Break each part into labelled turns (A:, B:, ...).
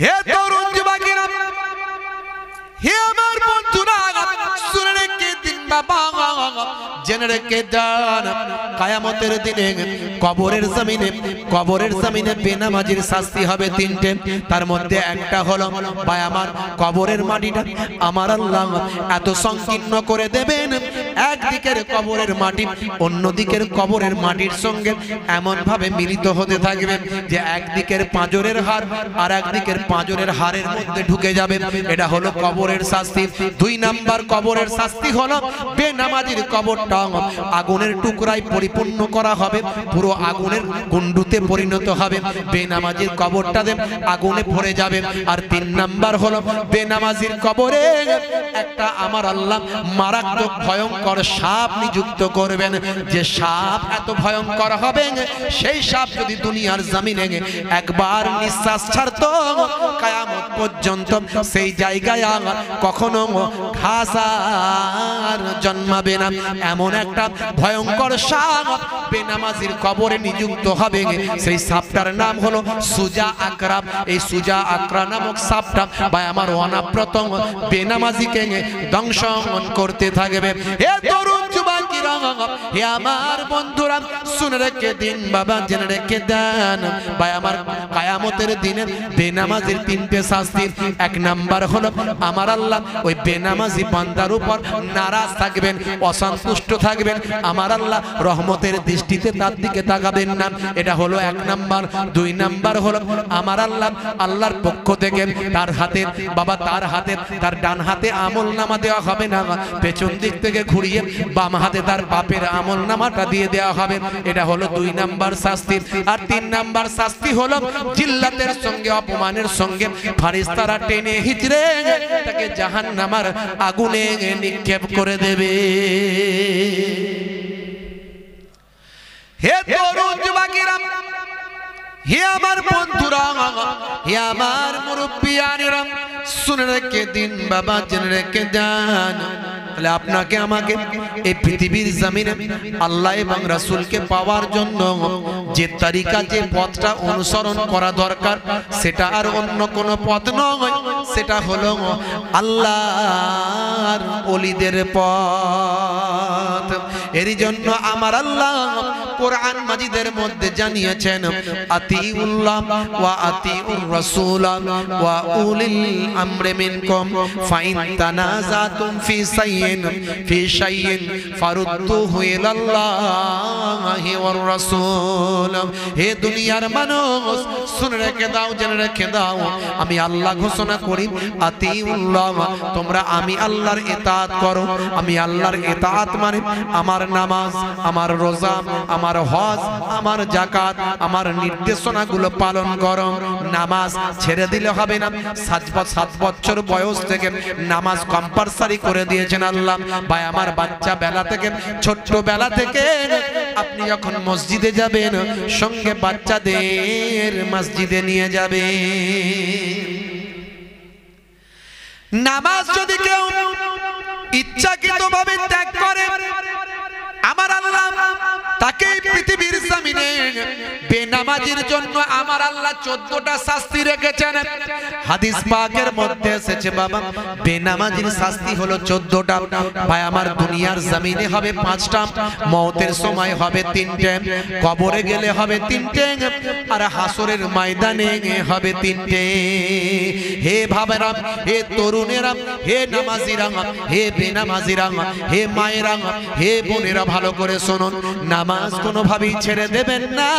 A: হে তরুণ যুবকেরা, হে আমার বন্ধুরা, শুনে রেখে দিন বাবা, জেনে রেখে যান, কিয়ামতের দিনে কবরের জমিনে বেনামাজির শাস্তি হবে তিনটে। তার মধ্যে একটা হলো ভাই আমার কবরের মাটিটা আমার আল্লাহ এত সংকীর্ণ করে দেবেন, একদিকের কবরের মাটি অন্যদিকের কবরের মাটির সঙ্গে এমন ভাবে মিলিত হতে থাকবে যে একদিকের পাঁজরের হাড় আর একদিকের পাঁজরের হাড়ের মধ্যে ঢুকে যাবে। এটা হলো কবরের শাস্তি। দুই নাম্বার কবরের শাস্তি হলো বেনামাজির কবরটা আগুনের টুকরায় পরিপূর্ণ করা হবে, পুরো আগুনের কুণ্ডুতে পরিণত হবে, বেনামাজির কবরটা আগুনে ভরে যাবে। আর তিন নাম্বার হলো বেনামাজির কবরে একটা আমার আল্লাহ মারাত্মক ভয়ঙ্কর সাপ নিযুক্ত করবেন, যে সাপ এত ভয়ঙ্কর হবে সেই সাপ যদি দুনিয়ার জমিনে একবার নিঃশ্বাস ছাড়ত কিয়ামত পর্যন্ত সেই জায়গায় কখনো ঘাস আর জন্মাবে না। এমন একটা ভয়ঙ্কর সাপ বেনামাজির কবরে নিযুক্ত হবে, সেই সাপটার নাম হলো সুজা আকরাব। এই সুজা আকরা নামক সাপটা বা আমার অনাব্রত বেনামাজিকে দংশন করতে থাকবে। হে তরুণ যুবকেরা, হে আমার বন্ধুরা, শুনে রেখে দিন বাবা, জেনে রেখে দেন ভাই আমার কিয়ামতের দিনে বেনামাজির তিনটে শাস্তি। এক নাম্বার হলো আমার আল্লাহ ওই বেনামাজি বান্দার উপর নারাজ থাকবেন, অসন্তুষ্ট থাকবেন, আমার আল্লাহ রহমতের দৃষ্টিতে তার দিকে তাকাবেন না। এটা হলো এক নাম্বার। দুই নাম্বার হলো আমার আল্লাহ আল্লাহর পক্ষ থেকে তার হাতে বাবা তার ডান হাতে আমল নামা দেওয়া হবে না, পেছন দিক থেকে ঘুরিয়ে বাম হাতে তার বাপের আমল নামাটা দিয়ে দেওয়া হবে। এটা হলো দুই নাম্বার শাস্তি। আর তিন নাম্বার শাস্তি হলো জিল্লাতের সঙ্গে অপমানের সঙ্গে ফারিস্তারা টেনে হিচড়ে তাকে জাহান্নামের আগুনে নিক্ষেপ করে দেবে। হে তরুণ যুবকেরা, হে আমার বন্ধুরা, হে আমার মুরব্বিয়ানেরা, শুনে রেখে দিন বাবা, জেনে রেখে যান, তাহলে আপনাকে আমাকে এই পৃথিবীর জমিনে আল্লাহ এবং রাসূলকে পাওয়ার জন্য যে তরিকা যে পথটা অনুসরণ করা দরকার সেটা আর অন্য কোনো পথ নয়, সেটা হলো আল্লাহর ওলিদের পথ। এর জন্য আমার আল্লাহ কোরআন মাজিদের মধ্যে জানিয়েছেন, আতিউল্লাহ ওয়া আতিউর রাসূল ওয়া উলিল আমরি মিনকুম ফাইন তানাজাতুম ফি শাইইন ফারুদ্দুহু ইলাল্লাহি ওয়ার রাসূল। হে দুনিয়ার মানুষ, শুনে রেখে দাও, জেনে রেখে দাও, আমি আল্লাহ ঘোষণা করি আতিউল্লাহ, তোমরা আমি আল্লাহর ইতাআত করো। আমি আল্লাহর ইতাআত মানে আমার নামাজ, আমার রোজা, আমার হজ, আমার যাকাত, আমার নির্দেশনাগুলো পালন করো। নামাজ ছেড়ে দিলে হবে না। 7 বছর বয়স থেকে নামাজ কম্পালসারি করে দিয়েছেন আল্লাহ। ভাই আমার বাচ্চা বেলা থেকে, ছোট্ট বেলা থেকে আপনি যখন মসজিদে যাবেন সঙ্গে বাচ্চাদের মসজিদে নিয়ে যাবে। নামাজ যদি কেউ ইচ্ছাকৃতভাবে ত্যাগ করে, আমার আল্লাহ তাকে পৃথিবীর জমিনে বেনামাজির জন্য আমার আল্লাহ 14টা শাস্তি রেখেছেন। হাদিস পাকের মধ্যে এসেছে বাবা, বেনামাজির শাস্তি হলো 14টা। ভাই আমার দুনিয়ার জমিনে হবে 5টা, মওতের সময় হবে 3টে, কবরে গেলে হবে 3টে, আর হাসরের ময়দানে হবে 3টে। হে ভাবেরা, হে তরুণেরা, হে নামাজিরা, হে বেনামাজিরা, হে মায়েরা, হে বোনেরা, ভালো করে শুনুন, নামাজ কোনোভাবেই ছেড়ে দেবেন না।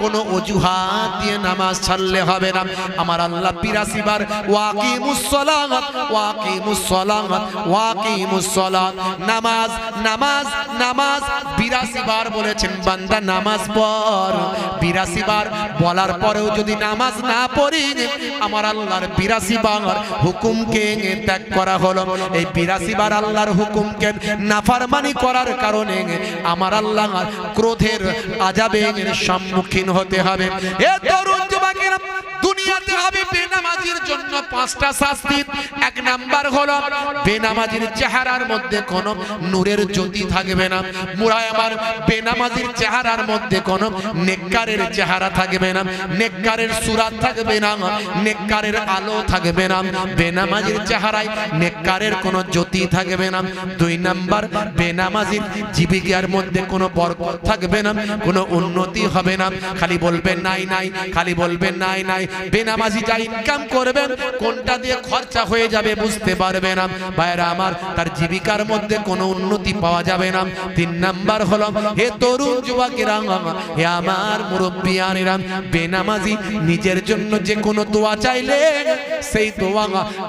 A: কোনো অজুহাত দিয়ে নামাজ ছাড়লে হবে না। আমার আল্লাহ 82 বার ওয়াকিমুস সালাত ওয়াকিমুস সালাত ওয়াকিমুস সালাত, নামাজ নামাজ নামাজ 82 বার বলেছেন, বান্দা নামাজ পড়। 82 বার বলার পরেও যদি নামাজ না পড়ি, আমার আল্লাহর 82 বার হুকুমকে ত্যাগ করা হলো। এই 82 বার আল্লাহর হুকুমকে নাফরমানি করার কারণে আমার আল্লাহ ক্রোধের আযাবের সম্মুখীন হতে হবে। এ তরুণ যুবকেরা, দুনিয়াতে হবে বেনামাজির জন্য পাঁচটা শাস্তি। এক নাম্বার হলো বেনামাজির চেহারার মধ্যে কোনো নূরের জ্যোতি থাকবে না। মুরায় আমার বেনামাজির চেহারার মধ্যে কোনো নেককারের চেহারা থাকবে না, নেককারের সুরাত থাকবে না, নেককারের আলো থাকবে না। বেনামাজির চেহারায় নেককারের কোনো জ্যোতি থাকবে না। দুই নাম্বার বেনামাজির জীবিকার মধ্যে কোনো বরকত থাকবে না, কোনো উন্নতি হবে না। খালি বলবেন নাই নাই, খালি বলবেন নাই নাই। বেনামাজি যা ইনকাম করবেন কোনটা দিয়ে খরচা হয়ে যাবে বুঝতে পারবে না। ভাইরা আমার, তার জীবিকার মধ্যে কোনো উন্নতি পাওয়া যাবে না। তিন নাম্বার হলো হে তরুণ যুবকেরা, হে আমার মুরব্বিয়ানেরা, বেনামাজি নিজের জন্য যে কোনো দোয়া চাইলে সেই দোয়া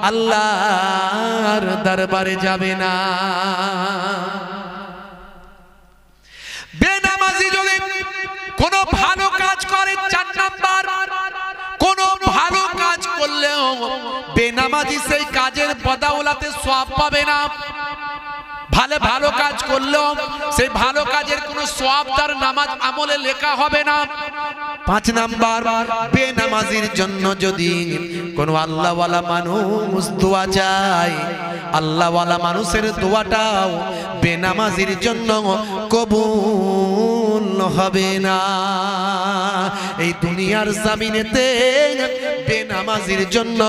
A: আল্লাহর দরবারে যাবে না। বেনামাজি যদি কোনো ভালো কাজ করে, চার নাম্বার কোনো ভালো কাজ করলেও বেনামাজি সেই কাজের বদৌলতে সওয়াব পাবে না। ভালো ভালো কাজ করলেও সেই ভালো কাজের কোনো সওয়াব তার নামাজ আমলে লেখা হবে না। পাঁচ নাম্বার বেনামাজির জন্য যদি কোনো আল্লাহওয়ালা মানুষ দোয়া চায়, আল্লাহওয়ালা মানুষের দোয়াটাও বেনামাজির জন্য কবুল হবে না। এই দুনিয়ার জমিনেতে বেনামাজির জন্য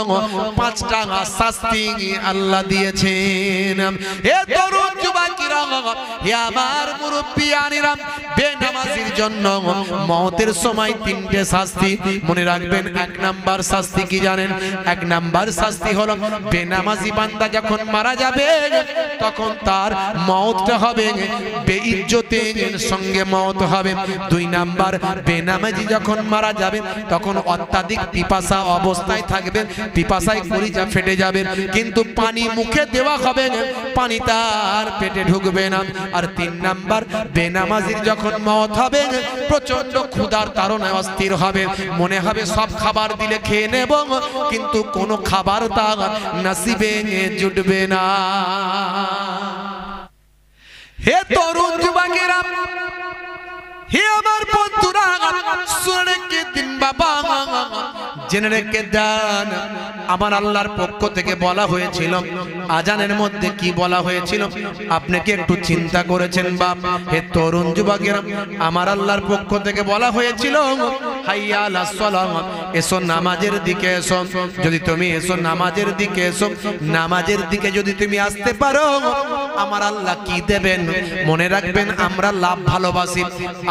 A: পাঁচটা শাস্তি আল্লাহ দিয়েছেন। হে তরুণ যুবকেরা, হে আমার মুরব্বিয়ানেরা, বেনামাজির জন্য মওতের সময় তিনটে শাস্তি মনে রাখবেন। এক নাম্বার শাস্তি কি জানেন? এক নাম্বার শাস্তি হলো বেনামাজি বান্দা যখন মারা যাবে তখন তার মওতটা হবে বেইজ্জতের সঙ্গে মওত হবে। দুই নাম্বার বেনামাজি যখন মারা যাবে তখন অত্যাধিক পিপাসা অবস্থায় থাকবে, পিপাসায় কলিজা ফেটে যাবে, কিন্তু পানি মুখে দেওয়া হবে, পানি তার পেটে ঢুকবে না। আর তিন নাম্বার বেনামাজির যখন মওত হবে প্রচন্ড ক্ষুধার তাড়নায় অস্থির হবে, মনে হবে সব খাবার দিলে খেয়ে নেব, কিন্তু কোনো খাবার তার নসিবে জুটবে না। হে তরুণ যুবকেরা, হে আমার বন্ধুরা, শুনে রেখে দিন বাবা, জেনে রেখে দেন। আমার আল্লাহর পক্ষ থেকে বলা হয়েছিল, আজানের মধ্যে কি বলা হয়েছিল আপনি কি একটু চিন্তা করেছেন বাপ? হে তরুণ যুবকেরা, আমার আল্লাহর পক্ষ থেকে বলা হয়েছিল হাইয়া আলাস সালাম, এসো নামাজের দিকে এসো। যদি তুমি এসো নামাজের দিকে এসো, নামাজের দিকে যদি তুমি আসতে পারো আমার আল্লাহ কি দেবেন? মনে রাখবেন আমরা লাভ ভালোবাসি,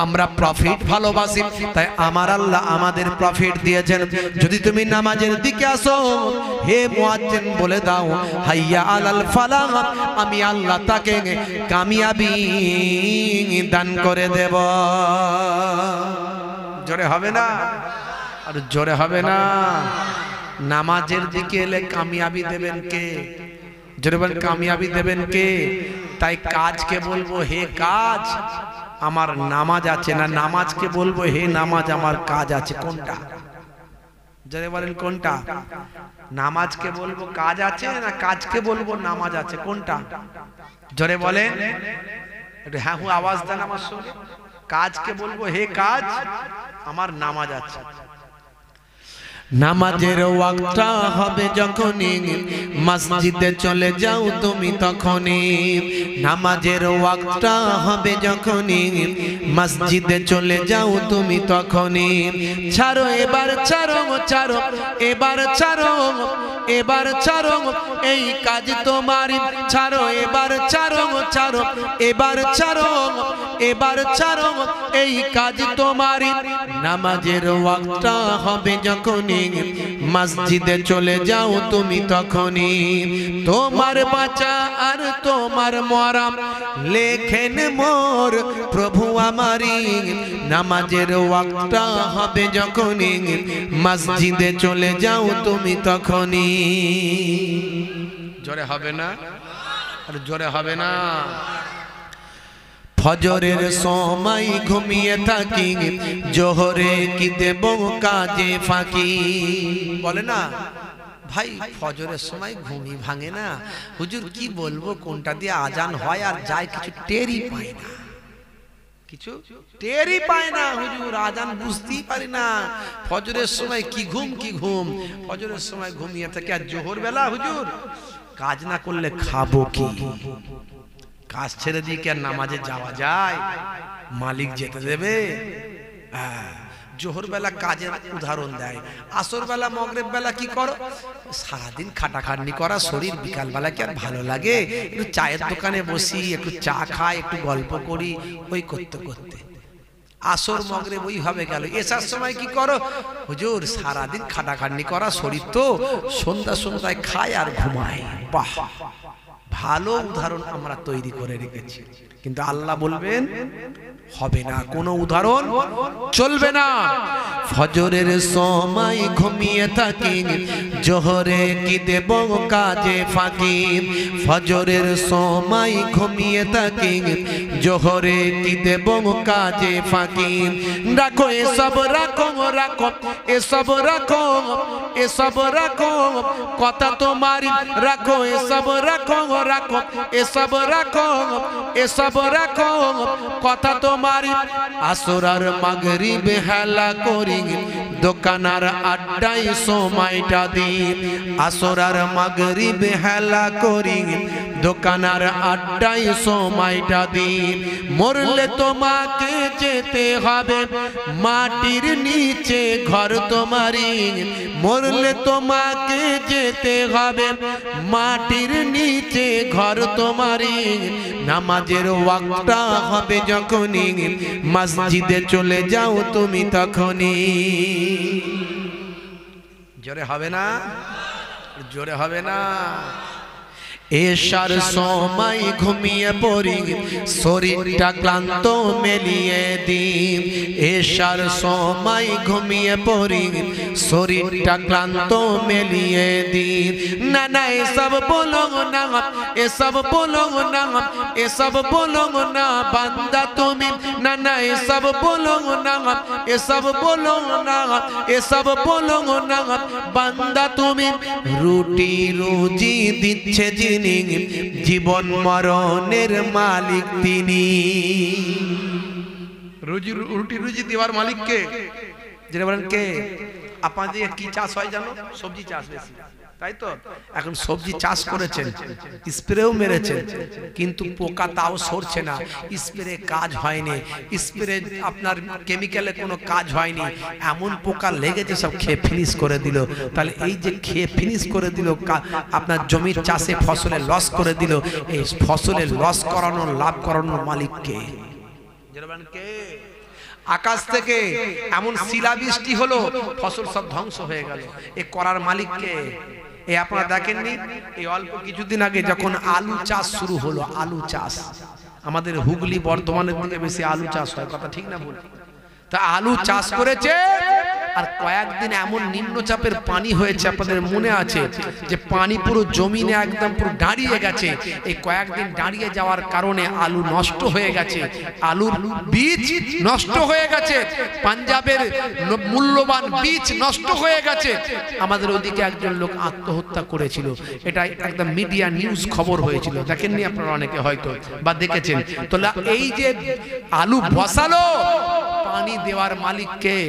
A: আমরা প্রফিট ভালোবাসি, তাই আমার আল্লাহ আমাদের প্রফিট দিয়েছেন। যদি তুমি নামাজের দিকে আসো, হে মুয়াজ্জিন বলে দাও হাইয়া আলাল ফালাহ, আমি আল্লাহ তাকে কামিয়াবি দান করে দেব। জোরে হবে না? আর জোরে হবে না? নামাজের দিকে এলে কামিয়াবি দেবেন কে? জোরে বলেন, কামিয়াবি দেবেন কে? তাই কাজকে বলবো হে কাজ আমার নামাজ আছে, না নামাজকে বলবো হে নামাজ আমার কাজ আছে? কোনটা? জোরে বলেন কোনটা? নামাজকে বলবো কাজ আছে, না কাজকে বলবো নামাজ আছে? কোনটা? জোরে বলেন, একটু হ্যাঁ হু আওয়াজ দেন আমার সঙ্গে। কাজকে বলবো হে কাজ আমার নামাজ আছে। নামাজের ওয়াক্তটা হবে যখনই মসজিদে চলে যাও তুমি তখনই। নামাজের ওয়াক্তটা হবে যখনই মসজিদে চলে যাও তুমি তখনই। ছাড়ো এবার ছাড়ো, ছাড়ো এবার ছাড়ো, এবার ছাড়ো এই কাজ তোমারই। ছাড়ো এবার ছাড়ো, ছাড়ো এবার ছাড়ো, এবার ছাড়ো এই কাজ তোমারই। নামাজের ওয়াক্তটা হবে যখনই মসজিদে চলে যাও তুমি তখনই। তোমার বাঁচা আর তোমার মরা লেখেন মোর প্রভু আমারি। নামাজের ওয়াক্তটা হবে যখনই মসজিদে চলে যাও তুমি তখনই। জোরে হবে না? আর জোরে হবে না? ফজরের সময় ঘুমিয়ে থাকি, জোহরে কি দেব কাজে ফাঁকি। বলে না ভাই ফজরের সময় ঘুমই ভাঙে না, হুজুর কি বলবো কোনটা দিয়ে আজান হয় আর যায় কিছু টেরই পাই না। কিছু টেরই পায় না হুজুর, আজান বুঝতেই পারি না, ফজরের সময় কি ঘুম, ফজরের সময় ঘুমিয়ে থাকে, আর জোহর বেলা হুজুর কাজ না করলে খাবো কি? কাজ ছেড়ে দিয়ে কি আর নামাজে যাওয়া যায়? মালিক যেতে দেবে? জোহর বেলা কাজের উদাহরণ দেয়, আসর বেলা মগরিব বেলা কি করো? সারাদিন খাটাখাটনি করা শরীর, বিকাল বেলা কি আর ভালো লাগে? একটু চায়ের দোকানে বসি, একটু চা খাই, একটু গল্প করি, ওই করতে করতে আসর মগরিব ওইভাবে গেল। এসার সময় কি করো? হুজুর সারাদিন খাটাখাটনি করা শরীর, তো সন্ধ্যায় খায় আর ঘুমায়। বাহ, ভালো উদাহরণ আমরা তৈরি করে রেখেছি, কিন্তু আল্লাহ বলবেন হবে না, কোনো উদাহরণ চলবে না। ফজরের সময় ঘুমিয়ে থাকি, জোহরে কি দেব কাজে ফাঁকি। ফজরের সময় ঘুমিয়ে থাকি, জোহরে কি দেব কাজে ফাঁকি। রাখো এসব, রাখো রাখো এসব, রাখো এসব, রাখো কথা তোমার, রাখো এসব, রাখো রাখো এসব, রাখো এসব, রাখো কথা তোমার। আসর আর মাগরিব হেলা করি, দোকানার আড্ডায় সময়টা দিই। আসর আর মাগরিব হেলা করি, দোকানার আড্ডায় সময়টা দিই। মরলে তোমাকে যেতে হবে মাটির নিচে ঘর তোমারই। মরলে তোমাকে যেতে হবে মাটির নিচে ঘর তোমারই। নামাজের ওয়াক্তটা হবে যখনই, মসজিদে চলে যাও তুমি তখনই। জোরে হবে না? জোরে হবে না? এশার সময় ঘুমিয়ে পড়ি, শরীরটা ক্লান্ত মেলিয়ে দিই। এশার সময় ঘুমিয়ে পড়ি, শরীরটা ক্লান্ত মেলিয়ে দিই। না না এসব বলো না, এসব বলো না, এসব বলো না বান্দা তুমি। না না এসব বলো না, এসব বলো না, এসব বলো না বান্দা তুমি। রুটি রুজি দিচ্ছে যিনি, জীবন মরণের মালিক তিনি। রুটি রুজি দেওয়ার মালিক কে? যেটা বলেন কে? আপনাদের কি চাষ হয় জানো? সবজি চাষ বেশি, তাই তো? এখন সবজি চাষ করেছেন, স্প্রেও মেরেছেন, কিন্তু পোকা তাও সরছে না। স্প্রে কাজ হয়নি, স্প্রে আপনার কেমিক্যালে কোনো কাজ হয়নি, এমন পোকা লেগেছে সব খেয়ে ফিনিশ করে দিল। তাহলে এই যে খেয়ে ফিনিশ করে দিল, আপনার জমির চাষে ফসলে লস করে দিল, এই ফসলে লস করানোর লাভ করানোর মালিক কে? কে? আকাশ থেকে এমন শিলাবৃষ্টি হলো, ফসল সব ধ্বংস হয়ে গেল, এ করার মালিক কে? এই আপনারা দেখেননি, এই অল্প কিছুদিন আগে যখন আলু চাষ শুরু হলো, আলু চাষ আমাদের হুগলি বর্ধমানের দিকে বেশি আলু চাষ হয়, কথা ঠিক না ভুল? তা আলু চাষ করেছে, আর কয়েকদিন এমন নিম্নচাপের পানি হয়েছে, আপনাদের মনে আছে যে পানি পুরো জমিনে একদম পুরো দাঁড়িয়ে গেছে। এই কয়েকদিন দাঁড়িয়ে যাওয়ার কারণে আলু নষ্ট হয়ে গেছে, আলুর বীজ নষ্ট হয়ে গেছে, পাঞ্জাবের মূল্যবান বীজ নষ্ট হয়ে গেছে। আমাদের ওদিকে একজন লোক আত্মহত্যা করেছিল, এটা একদম মিডিয়া নিউজ খবর হয়েছিল, দেখেননি আপনারা অনেকে হয়তো বা দেখেছেন। তো এই যে আলু বসালো, পানি দেওয়ার মালিক কে?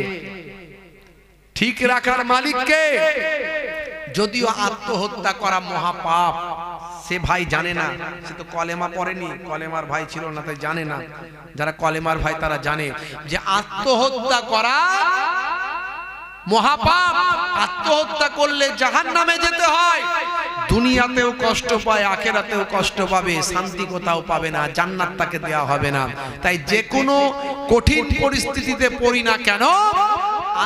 A: ঠিক রাখার মালিক কে? যদিও আত্মহত্যা করা মহাপাপ, সে ভাই জানে না, সে তো কলেমা পড়েনি, কলেমার ভাই ছিল না, তাই জানে না। যারা কলেমার ভাই তারা জানে যে আত্মহত্যা করা মহাপাপ, আত্মহত্যা করলে জাহান্নামে যেতে হয়। দুনিয়াতেও কষ্ট পায়, আখিরাতেও কষ্ট পাবে, শান্তি কোথাও পাবে না, জান্নাত তাকে দেওয়া হবে না। তাই যে কোনো কঠিন পরিস্থিতিতে পড়ি না কেন,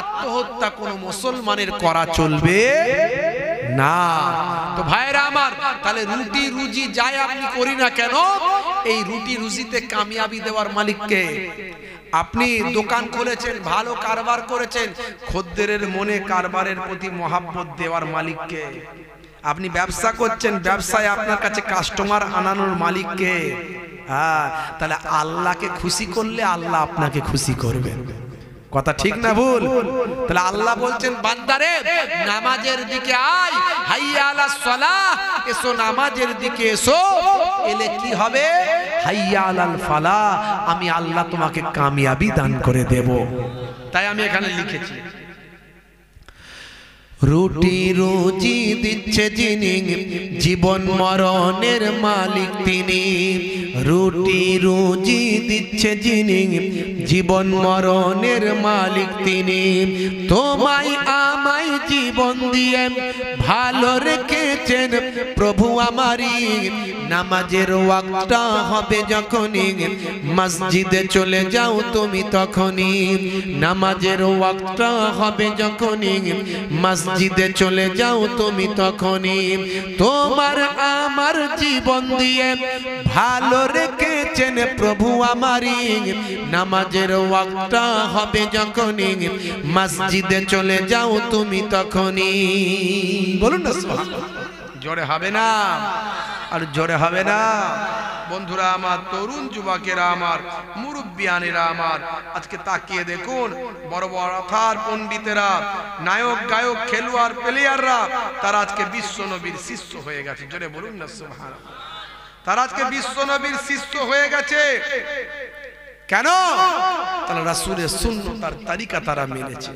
A: আত্মহত্যা কোনো মুসলমানের করা চলবে না। তো ভাইরা আমার, তাহলে রুটি রুজি যাই আপনি করি না কেন, এই রুটি রুজিতে কামিয়াবি দেওয়ার মালিক কে? আপনি দোকান খুলেছেন, ভালো কারবার করেছেন, খদ্দেরের মনে কারবারের প্রতি মহাব্বত দেওয়ার মালিক কে? আপনি ব্যবসা করছেন, ব্যবসায় আপনার কাছে কাস্টমার আনানোর মালিক কে? হ্যাঁ, তাহলে আল্লাহকে খুশি করলে আল্লাহ আপনাকে খুশি করবেন, কথা ঠিক না ভুল? তাহলে আল্লাহ বলছেন বান্দারে নামাজের দিকে আয়, হাইয়া আলাস সালাহ, এসো নামাজের দিকে এসো। এলে কি হবে? হাইয়া আলাল ফালাহ, আমি আল্লাহ তোমাকে কামিয়াবি দান করে দেব। তাই আমি এখানে লিখেছি, রুটি রুজি দিচ্ছে যিনি, জীবন মরণের মালিক তিনি। রুটি রুজি দিচ্ছে যিনি, জীবন মরণের মালিক তিনি। তোমায় আমায় জীবন দিয়ে ভালো রেখেছেন প্রভু আমারই। নামাজের ওয়াক্তটা হবে যখনই, মসজিদে চলে যাও তুমি তখনই। নামাজের ওয়াক্তটা হবে যখনই, মসজিদে চলে যাও তুমি তখনই। তোমার আমার জীবন দিয়ে ভালো রেখেছেন প্রভু আমারই। নামাজের ওয়াক্তটা হবে যখনই, মসজিদে চলে যাও তুমি তখনই। বলুন না সুবহানাল্লাহ। জোরে হবে না? আর জোরে হবে না? বন্ধুরা আমার, তরুণ যুবকেরা আমার, মুরব্বিয়ানেরা আমার, আজকে তাকিয়ে দেখুন, বড় বড় আথার পণ্ডিতেরা, নায়ক গায়ক খেলোয়াড় প্লেয়াররা, তারা আজকে বিশ্ব নবীর শিষ্য হয়ে গেছে। জোরে বলুন না সুবহানাল্লাহ। তারা আজকে বিশ্ব নবীর শিষ্য হয়ে গেছে। কেন? তারা রাসূলের সুন্নাত আর তরিকা তারা মেনেছে।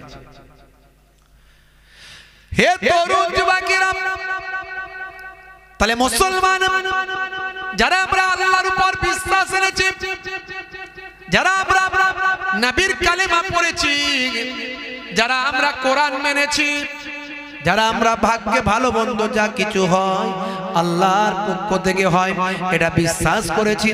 A: হে তরুণ যুবকেরা, তাহলে মুসলমান যারা আমরা আল্লাহর উপর বিশ্বাস এনেছি, যারা আমরা নবীর কালেমা পড়েছি, যারা আমরা কোরআন মেনেছি, যারা আমরা ভাগ্যে ভালো মন্দ যা কিছু হয় আল্লাহর পক্ষ থেকে হয় এটা বিশ্বাস করেছি,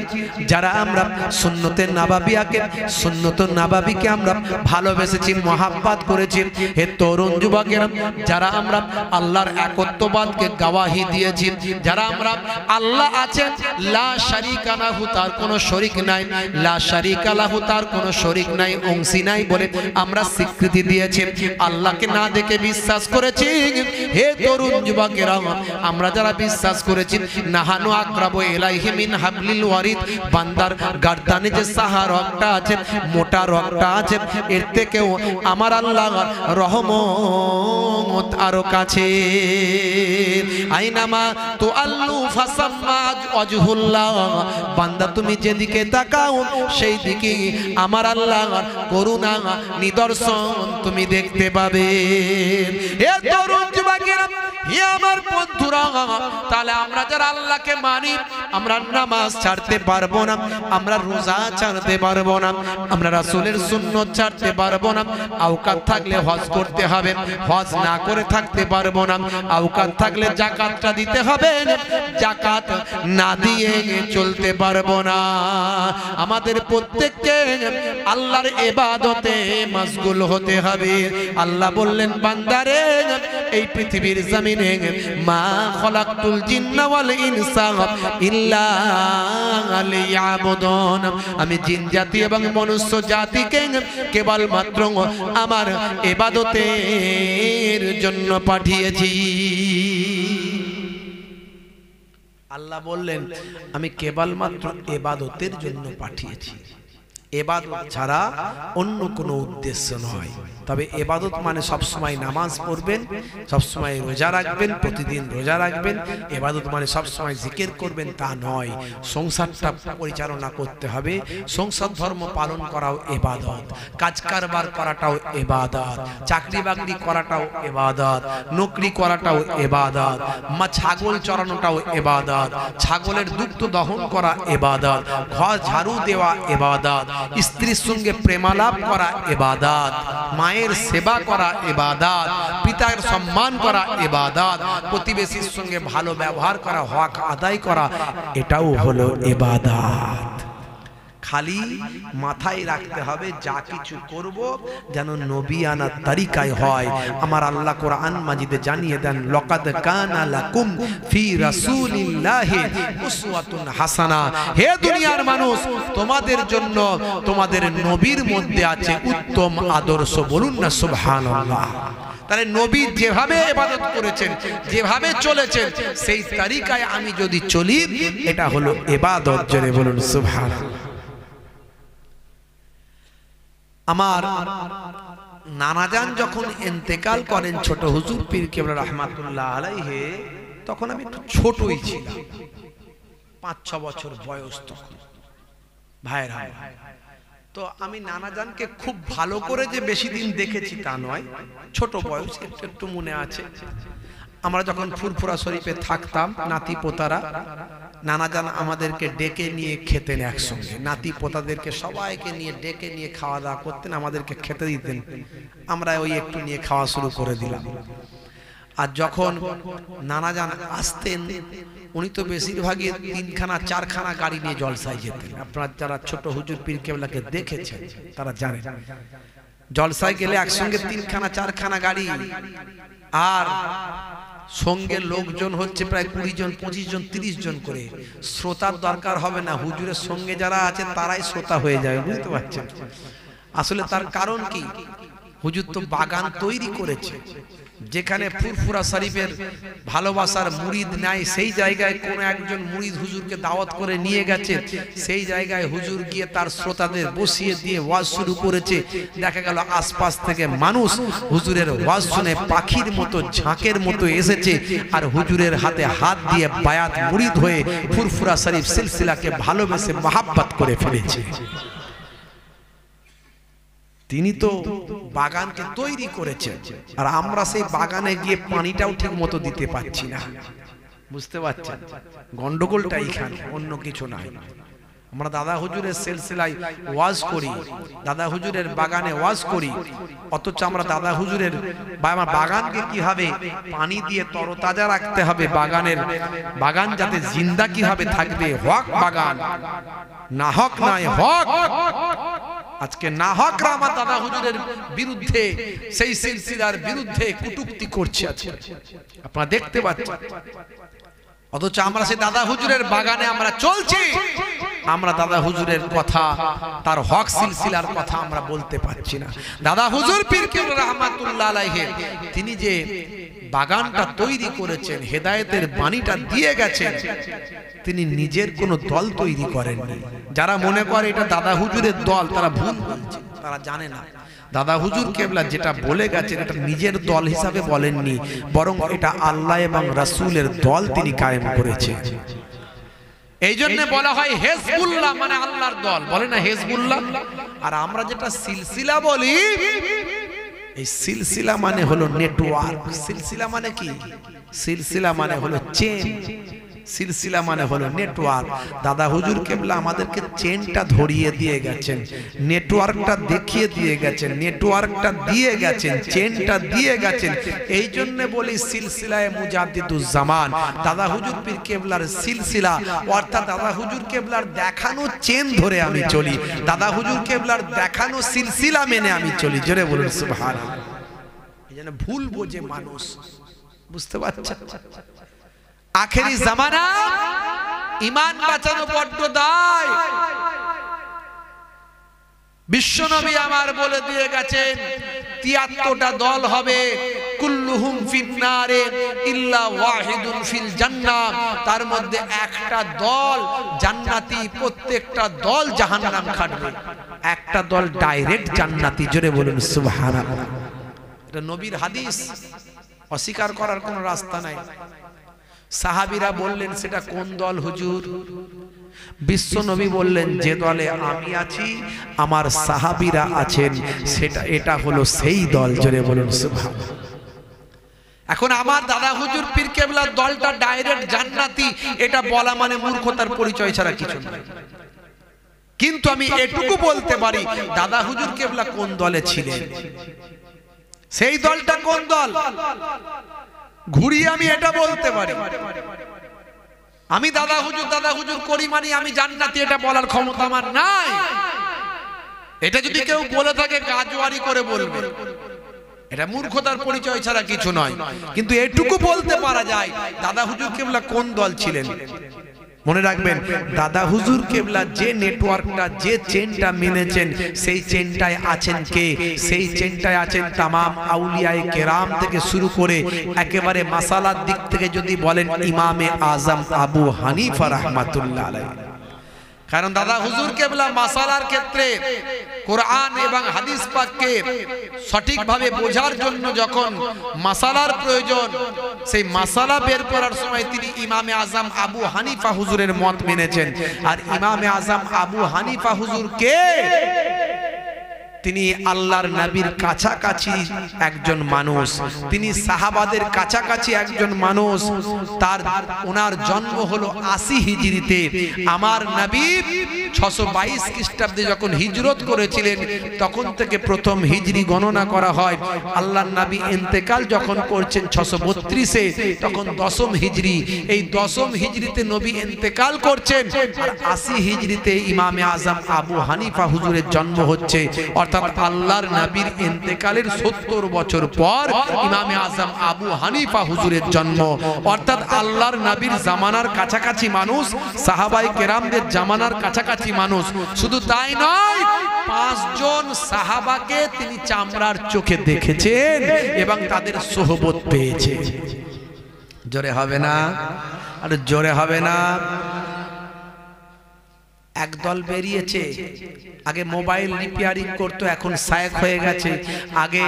A: যারা আমরা সুন্নতে নাবাবিয়াকে, সুন্নত নাবাবিকে আমরা ভালোবেসেছি, মহাব্বত করেছি। হে তরুণ যুবকেরা, যারা আমরা আল্লাহর একত্ববাদকে গাওয়াহি দিয়েছি, যারা আমরা আল্লাহ আছেন লা শারিকা লাহু, তার কোনো শরীক নাই, লা শারিকা লাহু, তার কোনো শরীক নাই, অংশী নাই বলে আমরা স্বীকৃতি দিয়েছি, আল্লাহকে না দেখে বিশ্বাস করেছি। হে তরুণ যুবকেরা, আমরা যারা বিশ্বাস করেছি নাহানু আকরাবু ইলাইহি মিন হাবলিল ওয়ারিদ, বান্দার গর্দানে যে সাহা রগটা আছে, মোটা রগটা আছে, এর থেকেও আমার আল্লাহর রহমত আরো কাছে। আইনামা তুআল্লু ফাসাম্মা ওয়াজহুল্লাহ, বান্দা তুমি যেদিকে তাকাও সেই দিকে আমার আল্লাহর করুণা নিদর্শন তুমি দেখতে পাবে। হে তরুণ যুবকেরা, হে আমার বন্ধুরা, তাহলে আমরা যারা আল্লাহকে মানি, আমরা নামাজ ছাড়তে পারবো না, আমরা রোজা ছাড়তে পারবো না, আমরা রাসূলের সুন্নাত ছাড়তে পারবো না। আওকাত থাকলে হজ করতে হবে, হজ না করে থাকতে পারবো না। আওকাত থাকলে যাকাতটা দিতে হবে, যাকাত না দিয়ে চলতে পারবো না। আমাদের প্রত্যেককে আল্লাহর ইবাদতে মশগুল হতে হবে। আল্লাহ বললেন, বান্দারে এই পৃথিবীর জমিনে মা খলাকতুল জিন্না ওয়াল ইনসা ইল্লা লিয়াবুদুন, আমি জিন জাতি এবং মনুষ্য জাতিকে কেবল মাত্র আমার ইবাদতের জন্য পাঠিয়েছি। আল্লাহ বললেন, আমি কেবল মাত্র ইবাদতের জন্য পাঠিয়েছি, ইবাদত ছাড়া অন্য কোনো উদ্দেশ্য নয়। তবে ইবাদত মানে সবসময় নামাজ পড়বেন, সবসময় রোজা রাখবেন, প্রতিদিন রোজা রাখবেন। ইবাদত মানে সবসময় জিকির করবেন তা নয়। সংসারটা পরিচালনা করতে হবে, সংসার ধর্ম পালন করাও ইবাদত, কাজ কারবার করাটাও ইবাদত, চাকরি বাকরি করাটাও ইবাদত, নকরি করাটাও ইবাদত, ছাগল চড়ানোটাও ইবাদত, ছাগলের দুগ্ধ দহন করা ইবাদত, ঘর ঝাড়ু দেওয়া ইবাদত, স্ত্রীর সঙ্গে প্রেমালাপ করা ইবাদত, মায়ের সেবা করা ইবাদত, পিতার সম্মান করা ইবাদত, প্রতিবেশীর সঙ্গে ভালো ব্যবহার করা, হক আদায় করা, এটাও হলো ইবাদত। খালি মাথায় রাখতে হবে, যা কিছু করব যেন নবিয়ানা তরিকায় হয়। আমার আল্লাহ কোরআন মাজিদে জানিয়ে দেন, লাকাদ কানা লাকুম ফি রাসূলিল্লাহি উসওয়াতুন হাসানা, হে দুনিয়ার মানুষ, তোমাদের জন্য তোমাদের নবীর মধ্যে আছে উত্তম আদর্শ। বলুন না সুবহানাল্লাহ। তাহলে নবী যেভাবে ইবাদত করেছেন, যেভাবে চলেছেন, সেই তরিকায় আমি যদি চলি, এটা হলো ইবাদত। জোরে বলুন সুবহানাল্লাহ। আমার নানাজান যখন ইন্তেকাল করেন ছোট হুজুর পীর কেবলা রাহমাতুল্লাহ আলাইহি, তখন আমি একটু ছোটই ছিলাম, ৫-৬ বছর বয়স তখন। ভাইরা। তো আমি নানাজানকে খুব ভালো করে যে বেশি দিন দেখেছি তা নয়, ছোট বয়স একটু একটু মনে আছে। আমরা যখন ফুরফুরা শরীফে থাকতাম নাতি পোতারা, নানাজান আমাদেরকে ডেকে নিয়ে খেতেন একসঙ্গে, নাতি পোতাদেরকে সবাইকে নিয়ে ডেকে নিয়ে খাওয়া দাওয়া করতেন, আমাদেরকে খেতে দিতেন, আমরা ওই একটু নিয়ে খাওয়া শুরু করে দিলাম। আর যখন নানাজান আসতেন উনি তো বেশিরভাগই 3খানা 4খানা গাড়ি নিয়ে জলসায় যেতেন। আপনারা যারা ছোট হুজুর পীর কেবলাকে দেখেছেন তারা জানেন, জলসায় গেলে একসঙ্গে 3খানা 4খানা গাড়ি, আর সঙ্গে লোকজন হচ্ছে প্রায় 20 জন 25 জন 30 জন করে। শ্রোতার দরকার হবে না, হুজুরের সঙ্গে যারা আছে তারাই শ্রোতা হয়ে যাবে, বুঝতে পারছেন? আসলে তার কারণ কি, হুজুর তো বাগান তৈরি করেছে, যেখানে ফুরফুরা শরীফের ভালোবাসার মুরিদ নাই সেই জায়গায় কোন একজন মুরিদ হুজুরকে দাওয়াত করে নিয়ে গেছে, সেই জায়গায় হুজুর গিয়ে তার শ্রোতাদের বসিয়ে দিয়ে ওয়াজ শুরু করেছে। দেখা গেল আশপাশ থেকে মানুষ হুজুরের ওয়াজ শুনে পাখির মতো ঝাঁকের মতো এসেছে, আর হুজুরের হাতে হাত দিয়ে বায়াত মুরিদ হয়ে ফুরফুরা শরীফ সিলসিলাকে ভালোবেসে মহাব্বত করে ফেলেছে। তিনি তো বাগানকে তৈরি করেছেন, আর আমরা সেই বাগানে গিয়ে পানিটাও ঠিক মতো দিতে পারছি না, বুঝতে পারছেন? গন্ডগোলটা এইখানে, অন্য কিছু নাই। আমরা দাদা হুজুরের সিলসিলায় ওয়াজ করি, দাদা হুজুরের বাগানে ওয়াজ করি, অথচ আমরা দাদা হুজুরের বাগানকে কিভাবে পানি দিয়ে তরতাজা রাখতে হবে, বাগান যাতে জিন্দা কিভাবে থাকবে, হক বাগান, না হক নয় হক। আজকে না হকরা আমার দাদা হুজুরের বিরুদ্ধে, সেই সিলসিলার বিরুদ্ধে কটূক্তি করছে আজকে, আপনারা দেখতে পাচ্ছেন। অথচ আমরা সেই দাদা হুজুরের বাগানে আমরা চলছি, আমরা দাদা হুজুরের কথা, তার হক সিলসিলার কথা আমরা বলতে পারছি না। দাদা হুজুর পীর কেবলা রাহমাতুল্লাহ আলাইহি তিনি যে বাগানটা তৈরি করেছেন, হেদায়েতের বাণীটা দিয়ে গেছেন, তিনি নিজের কোনো দল তৈরি করেননি। যারা মনে করে এটা দাদা হুজুরের দল, তারা ভুল বলছে, তারা জানে না। দাদা হুজুর কেবলা যেটা বলে গেছেন এটা নিজের দল হিসাবে বলেননি, বরং এটা আল্লাহ এবং রাসূলের দল তিনি কায়েম করেছেন। এই জন্য বলা হয় হেজবুল্লাহ, মানে আল্লাহর দল, বলে না হেজবুল্লাহ। আর আমরা যেটা সিলসিলা বলি, এই সিলসিলা মানে হলো নেটওয়ার্ক। সিলসিলা মানে কি? সিলসিলা মানে হলো চেন, সিলসিলা মানে হলো নেটওয়ার্ক। দাদা হুজুর কেবলা আমাদেরকে চেনটা ধরিয়ে দিয়ে গেছেন, নেটওয়ার্কটা দেখিয়ে দিয়ে গেছেন, নেটওয়ার্কটা দিয়ে গেছেন, চেনটা দিয়ে গেছেন। এই জন্য বলি সিলসিলায়ে মুজাদ্দিদুজ জামান, দাদা হুজুর পীর কেবলার সিলসিলা, অর্থাৎ দাদা হুজুর কেবলার দেখানো চেন ধরে আমি চলি, দাদা হুজুর কেবলার দেখানো সিলসিলা মেনে আমি চলি। জোরে বলুন সুবহানাল্লাহ। এই জন্য ভুল বোঝে মানুষ, বুঝতে পারছেন? আখেরি জামানা, ঈমান বাঁচানো বড্ড দায়। বিশ্বনবী আমার বলে দিয়ে গেছেন ৭৩টা দল হবে, কুল্লুহুম ফিন্নারে ইল্লা ওয়াহিদুন ফিল জান্নাহ, তার মধ্যে একটা দল জান্নাতি, প্রত্যেকটা দল জাহান্নাম খাটবে, একটা দল ডাইরেক্ট জান্নাতি। জোরে বলুন সুবহানাল্লাহ। এটা নবীর হাদিস, অস্বীকার করার কোনো রাস্তা নাই। সাহাবীরা বললেন সেটা কোন দল হুজুর? বিশ্ব নবী বললেন যে দলে আমি আছি, আমার সাহাবীরা আছেন, সেটা এটা হলো সেই দল। জোরে বলুন সুবহানাল্লাহ। এখন আমার দাদা হুজুর পীর কেবলার দলটা ডাইরেক্ট জান্নাতি, এটা বলা মানে মূর্খতার পরিচয় ছাড়া কিছু নয়। কিন্তু আমি এটুকু বলতে পারি দাদা হুজুর কেবলা কোন দলে ছিলেন, সেই দলটা কোন দল ঘুরিয়ে আমি এটা বলতে পারি। আমি দাদা হুজুর করি মানে আমি জান্নাতি, এটা বলার ক্ষমতা আমার নাই। এটা যদি কেউ বলে থাকে গাজওয়ারি করে বলবে, এটা মূর্খতার পরিচয় ছাড়া কিছু নয়। কিন্তু এটুকু বলতে পারা যায় দাদা হুজুর কেবলা কোন দল ছিলেন। মনে রাখবেন, দাদা হুজুর কেবলা যে নেটওয়ার্কটা, যে চেনটা মেনেছেন, সেই চেনটায় আছেন কে? সেই চেনটায় আছেন তামাম আউলিয়ায়ে কেরাম থেকে শুরু করে একেবারে মাসালার দিক থেকে যদি বলেন ইমামে আজম আবু হানিফা রাহমাতুল্লাহ আলাইহি। কারণ দাদা হুজুর কেবলা মাসালার ক্ষেত্রে কোরআন এবং হাদিস পাককে সঠিকভাবে বোঝার জন্য যখন মাসালার প্রয়োজন, সেই মাসালা বের করার সময় তিনি ইমামে আজম আবু হানিফা হুজুরের মত মেনেছেন। আর ইমামে আজম আবু হানিফা হুজুর কে? তিনি আল্লাহর নবীর কাছাকাছি একজন মানুষ, তিনি সাহাবাদের কাছাকাছি একজন মানুষ। ওনার জন্ম হলো ৮০ হিজরিতে। আমার নবী ৬২২ খ্রিস্টাব্দে যখন হিজরত করেছিলেন তখন থেকে প্রথম হিজরি গণনা করা হয়। আল্লাহর নবী ইন্তেকাল যখন করছেন ৬৩২-এ, তখন দশম হিজরি। এই দশম হিজরিতে নবী ইন্তেকাল করছেন, আর ৮০ হিজরিতে ইমামে আজম আবু হানিফা হুজুরের জন্ম হচ্ছে। অর্থাৎ আল্লাহর নবীর ইন্তেকালের ৭০ বছর পর ইমামে আজম আবু হানিফা হুজুরের জন্ম। অর্থাৎ আল্লাহর নবীর জামানার কাছাকাছি মানুষ, সাহাবায়ে কেরামদের জামানার কাছাকাছি মানুষ। শুধু তাই নয়, ৫ জন সাহাবাকে তিনি চামড়ার চোখে দেখেছেন এবং তাদের সোহবত পেয়েছেন। জোরে হবে না? আর জোরে হবে না? একদল বেরিয়েছে, আগে মোবাইল রিপেয়ারিং করতো, এখন শায়েখ হয়ে গেছে। আগে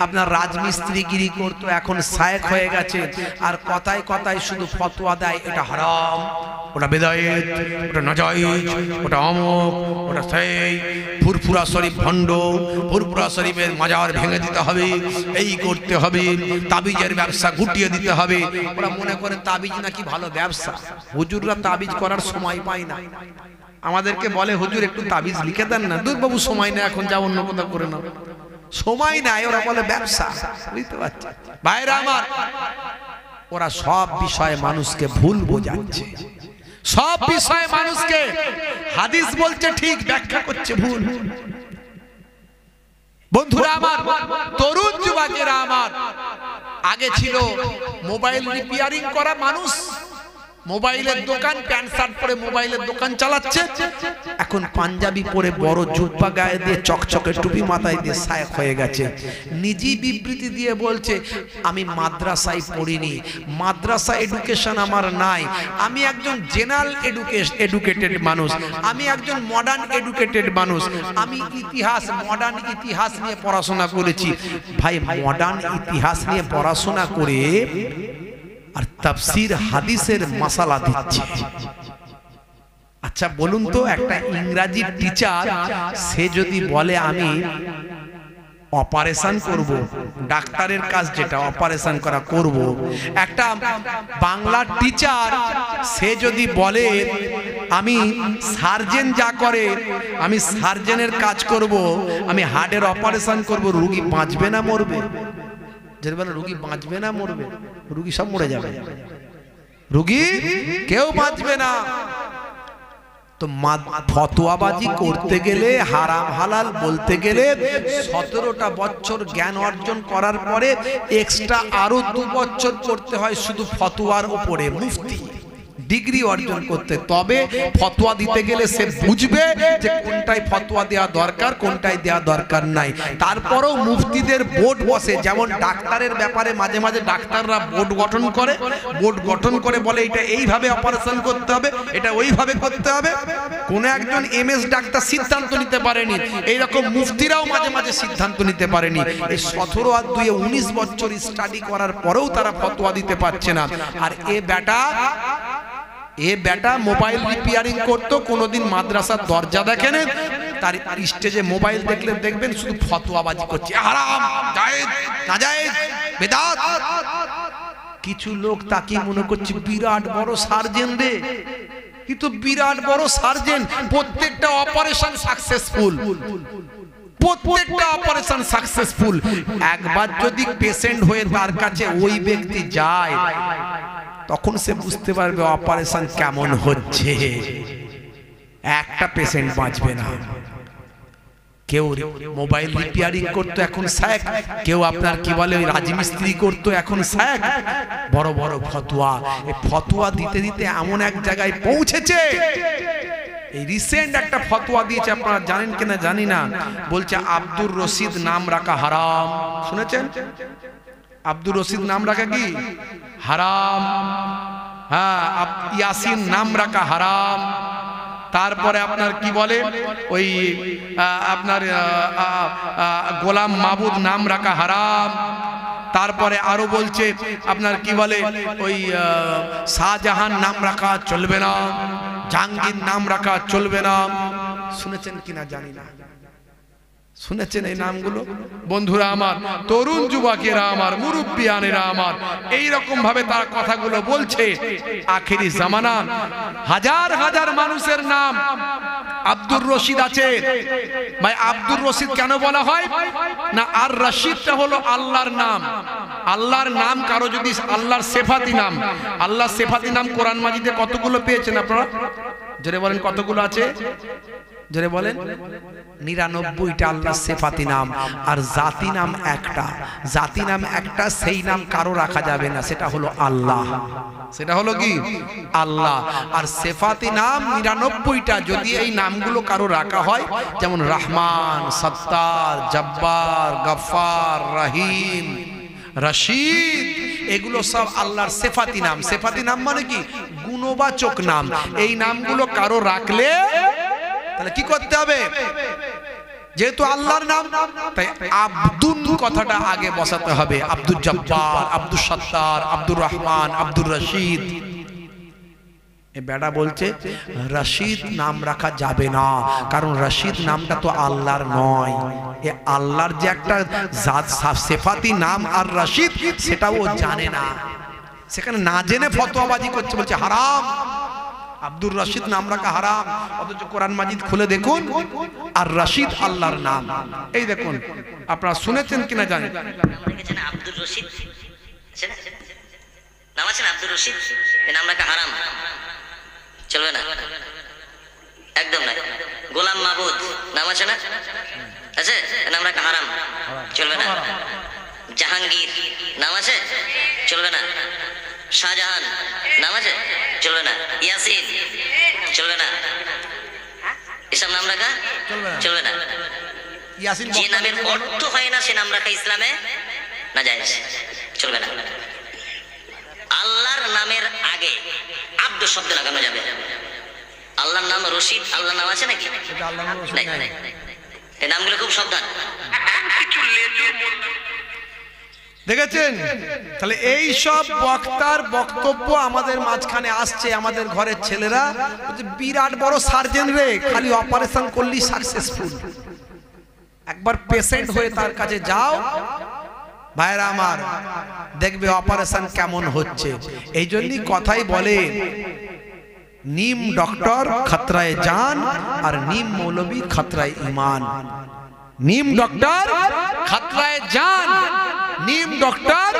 A: আপনার রাজমিস্ত্রিগিরি করতো, এখন শায়েখ হয়ে গেছে। আর কথায় কথায় শুধু ফতোয়া দেয়, এটা হারাম, ওটা বেদায়েত, ওটা নাজায়েজ, ওটা অমুক, ওটা সেই। ফুরফুরা শরীফ ভণ্ড, ফুরফুরা শরীফের মাজার ভেঙে দিতে হবে, এই করতে হবে, তাবিজের ব্যবসা গুটিয়ে দিতে হবে। ওরা মনে করে তাবিজ নাকি ভালো ব্যবসা। হুজুররা তাবিজ করার সময় পায় না। আমাদেরকে বলে, হুজুর একটু তাবিজ লিখে দেন না। দূর বাবু, সময় নেই, এখন যা অন্য কোথাও করে নাও। সময় নাই, ওরা বলে ব্যবসা। বুঝতে পারছি ভাইরা আমার, ওরা সব বিষয়ে মানুষকে ভুল বোঝাচ্ছে, সব বিষয়ে মানুষকে হাদিস বলছে ঠিক, ব্যাখ্যা করছে ভুল। বন্ধুরা আমার, তরুণ যুবকেরা আমার, আগে ছিল মোবাইল রিপেয়ারিং করা মানুষ, মোবাইলের দোকান, প্যান্ট শার্ট পরে মোবাইলের দোকান চালাচ্ছে। এখন পাঞ্জাবি পরে বড় জুব্বা গায়ে দিয়ে চকচকে টুপি মাথায় দিয়ে শায়েখ হয়ে গেছে। নিজেই বিবৃতি দিয়ে বলছে, আমি মাদ্রাসায় পড়িনি, মাদ্রাসা এডুকেশন আমার নাই, আমি একজন জেনারেল এডুকেটেড মানুষ, আমি একজন মডার্ন এডুকেটেড মানুষ, আমি ইতিহাস, মডার্ন ইতিহাস নিয়ে পড়াশোনা করেছি। ভাই, মডার্ন ইতিহাস নিয়ে পড়াশোনা করে আর তাফসীর হাদিসের মাসালা দিচ্ছে। আচ্ছা বলুন তো, একটা ইংরেজি টিচার সে যদি বলে আমি অপারেশন করব, ডাক্তারের কাজ যেটা অপারেশন করা করব, একটা বাংলা টিচার সে যদি বলে আমি সার্জেন যা করে আমি সার্জেনের কাজ করব, আমি হার্টের অপারেশন করব, রোগী বাঁচবে না মরবে? যে বলে রোগী বাঁচবে না মরবে? রোগী সব মরে যাবে, রোগী কেউ বাঁচবে না। তো ফতোয়াবাজি করতে গেলে, হারাম হালাল বলতে গেলে 17টা বছর জ্ঞান অর্জন করার পরে এক্সট্রা আরো 2 বছর করতে হয় শুধু ফতোয়ার উপরে, মুফতি ডিগ্রি অর্জন করতে। তবে ফতোয়া দিতে গেলে সে বুঝবে যে কোনটাই ফতোয়া দেওয়া দরকার, কোনটাই দেওয়া দরকার নাই। তারপরেও মুফতিদের বোর্ড বসে, যেমন ডাক্তারের ব্যাপারে মাঝে মাঝে ডাক্তাররা বোর্ড গঠন করে বলে এটা এইভাবে অপারেশন করতে হবে, এটা ওইভাবে করতে হবে। কোন একজন এমএস ডাক্তার সিদ্ধান্ত নিতে পারেনি, এইরকম মুফতিরাও মাঝে মাঝে সিদ্ধান্ত নিতে পারেনি। এই 17 আর 2 19 বছর স্টাডি করার পরেও তারা ফতোয়া দিতে পারছে না। আর এ বেটা মোবাইল রিপেয়ারিং করতো, কোনোদিন মাদ্রাসার দরজা দেখেন, তার স্টেজে মোবাইল দেখলে দেখবেন শুধু ফতোয়াবাজি করছে, হারাম, জায়েজ, নাজায়েজ, বেদাত। কিছু লোক তাকে মনে করছে বিরাট বড় সার্জেন রে, কিন্তু বিরাট বড় সার্জেন, প্রত্যেকটা অপারেশন সাকসেসফুল, প্রত্যেকটা অপারেশন সাকসেসফুল। একবার যদি পেশেন্ট হয়ে তার কাছে ওই ব্যক্তি যায়, তখন সে বুঝতে পারবে অপারেশন কেমন হচ্ছে। একটা পেশেন্ট বাঁচবে না। কেউ মোবাইল রিপেয়ারিং করতো, এখন শায়েখ। কেউ আপনার কি বলে ওই রাজমিস্ত্রি করতো, এখন শায়েখ। বড় বড় ফতোয়া, এই ফতোয়া দিতে দিতে এমন এক জায়গায় পৌঁছেছে। এই রিসেন্ট একটা ফতোয়া দিয়েছে, আপনারা জানেন কিনা জানি না, বলছে আব্দুর রশিদ নাম রাখা হারাম। শুনেছেন? আব্দুর রশিদ নাম রাখা কি হারাম? হ্যাঁ, ইয়াসিন নাম রাখা হারাম। তারপরে আপনার কি বলে ওই আপনার গোলাম মাবুদ নাম রাখা হারাম। তারপরে আরো বলছে আপনার কি বলে ওই শাহজাহান নাম রাখা চলবে না, জাহাঙ্গীর নাম রাখা চলবে না। শুনেছেন কিনা জানি না, শুনেছেন এই নামগুলো? বন্ধুরা আমার, তরুণ যুবকেরা আমার, মুরব্বিয়ানেরা আমার, এই রকম ভাবে তার কথাগুলো বলছে। আখেরি জামানা হাজার হাজার মানুষের নাম আব্দুর রশিদ আছে। ভাই আব্দুর রশিদ কেন বলা হয় না? আর রশিদটা হলো আল্লাহর নাম। আল্লাহর নাম কারো যদি আল্লাহর সেফাতি নাম, আল্লাহর সেফাতি নাম কোরআন মাজিদে কতগুলো পেয়েছেন আপনারা? জোরে বলেন কতগুলো আছে? জোরে বলেন। 99টা আল্লাহর সেফাতি নাম, আর জাতি নাম একটা। জাতি নাম একটা, সেই নাম কারো রাখা যাবে না, সেটা হলো আল্লাহ। সেটা হলো কি? আল্লাহ। আর সেফাতি নাম 99টা। যদি এই নামগুলো কারো রাখা হয়, যেমন রহমান, সত্তার, জব্বার, গফফার, রহিম, রশিদ, এগুলো সব আল্লাহর সেফাতি নাম। সেফাতি নাম মানে কি? গুণবাচক নাম। এই নামগুলো কারো রাখলে তাহলে কি করতে হবে? যেহেতু আল্লাহর নাম, তাই আব্দুল কথাটা আগে বসাতে হবে। আব্দুল জব্বার, আব্দুল সত্তার, আব্দুর রহমান, আব্দুর রশিদ। এ বেটা বলছে রশিদ নাম রাখা যাবে না, কারণ রশিদ নামটা তো আল্লাহর নয়। এ আল্লাহর যে একটা জাত সেফাতি নাম আর রশিদ, সেটাও ও জানে না। সেখানে না জেনে ফতোয়াবাজি করছে, বলছে হারাম, আব্দুর রশিদ নাম রাখা হারাম। অথচ কোরআন মাজিদ খুলে দেখুন, আর রশিদ আল্লাহর নাম। এই দেখুন, আপনারা শুনেছেন কিনা জানেন?
B: আব্দুর রশিদ নাম আছে না? আব্দুর রশিদ এই নাম রাখা হারাম, চলবে না, একদম না। গোলাম মাবুদ নাম আছে না? আছে, নাম রাখা হারাম, চলবে না। জাহাঙ্গীর নাম আছে, চলবে না। শাহজাহান নাম আছে, চলবে না। ইয়াসিন চলবে না। এসব নাম রাখা চলবে না। যে নামের অর্থ হয় না সে নাম রাখা ইসলামে না জায়েজ, চলবে না। আল্লাহর নামের আগে আব্দ শব্দ লাগানো যাবে। আল্লাহর নাম রশিদ, আল্লাহর নাম আছে নাকি? এই নামগুলো খুব সাবধান।
A: দেখেছেন? তাহলে এই সব বক্তার বক্তব্য আমাদের মাঝখানে আসছে। আমাদের ঘরের ছেলেরা বিরাট বড় সার্জেন রে, খালি অপারেশন করলি সাকসেসফুল। একবার পেশেন্ট হয়ে তার কাছে যাও ভাইরা আমার, দেখবে অপারেশন কেমন হচ্ছে। এই জন্যই কথাই বলে, নিম ডক্টর খতরায় জান আর নিম মৌলবী খতরায় ঈমান। নিম ডক্টর খতরায় জান, নিম ডক্টর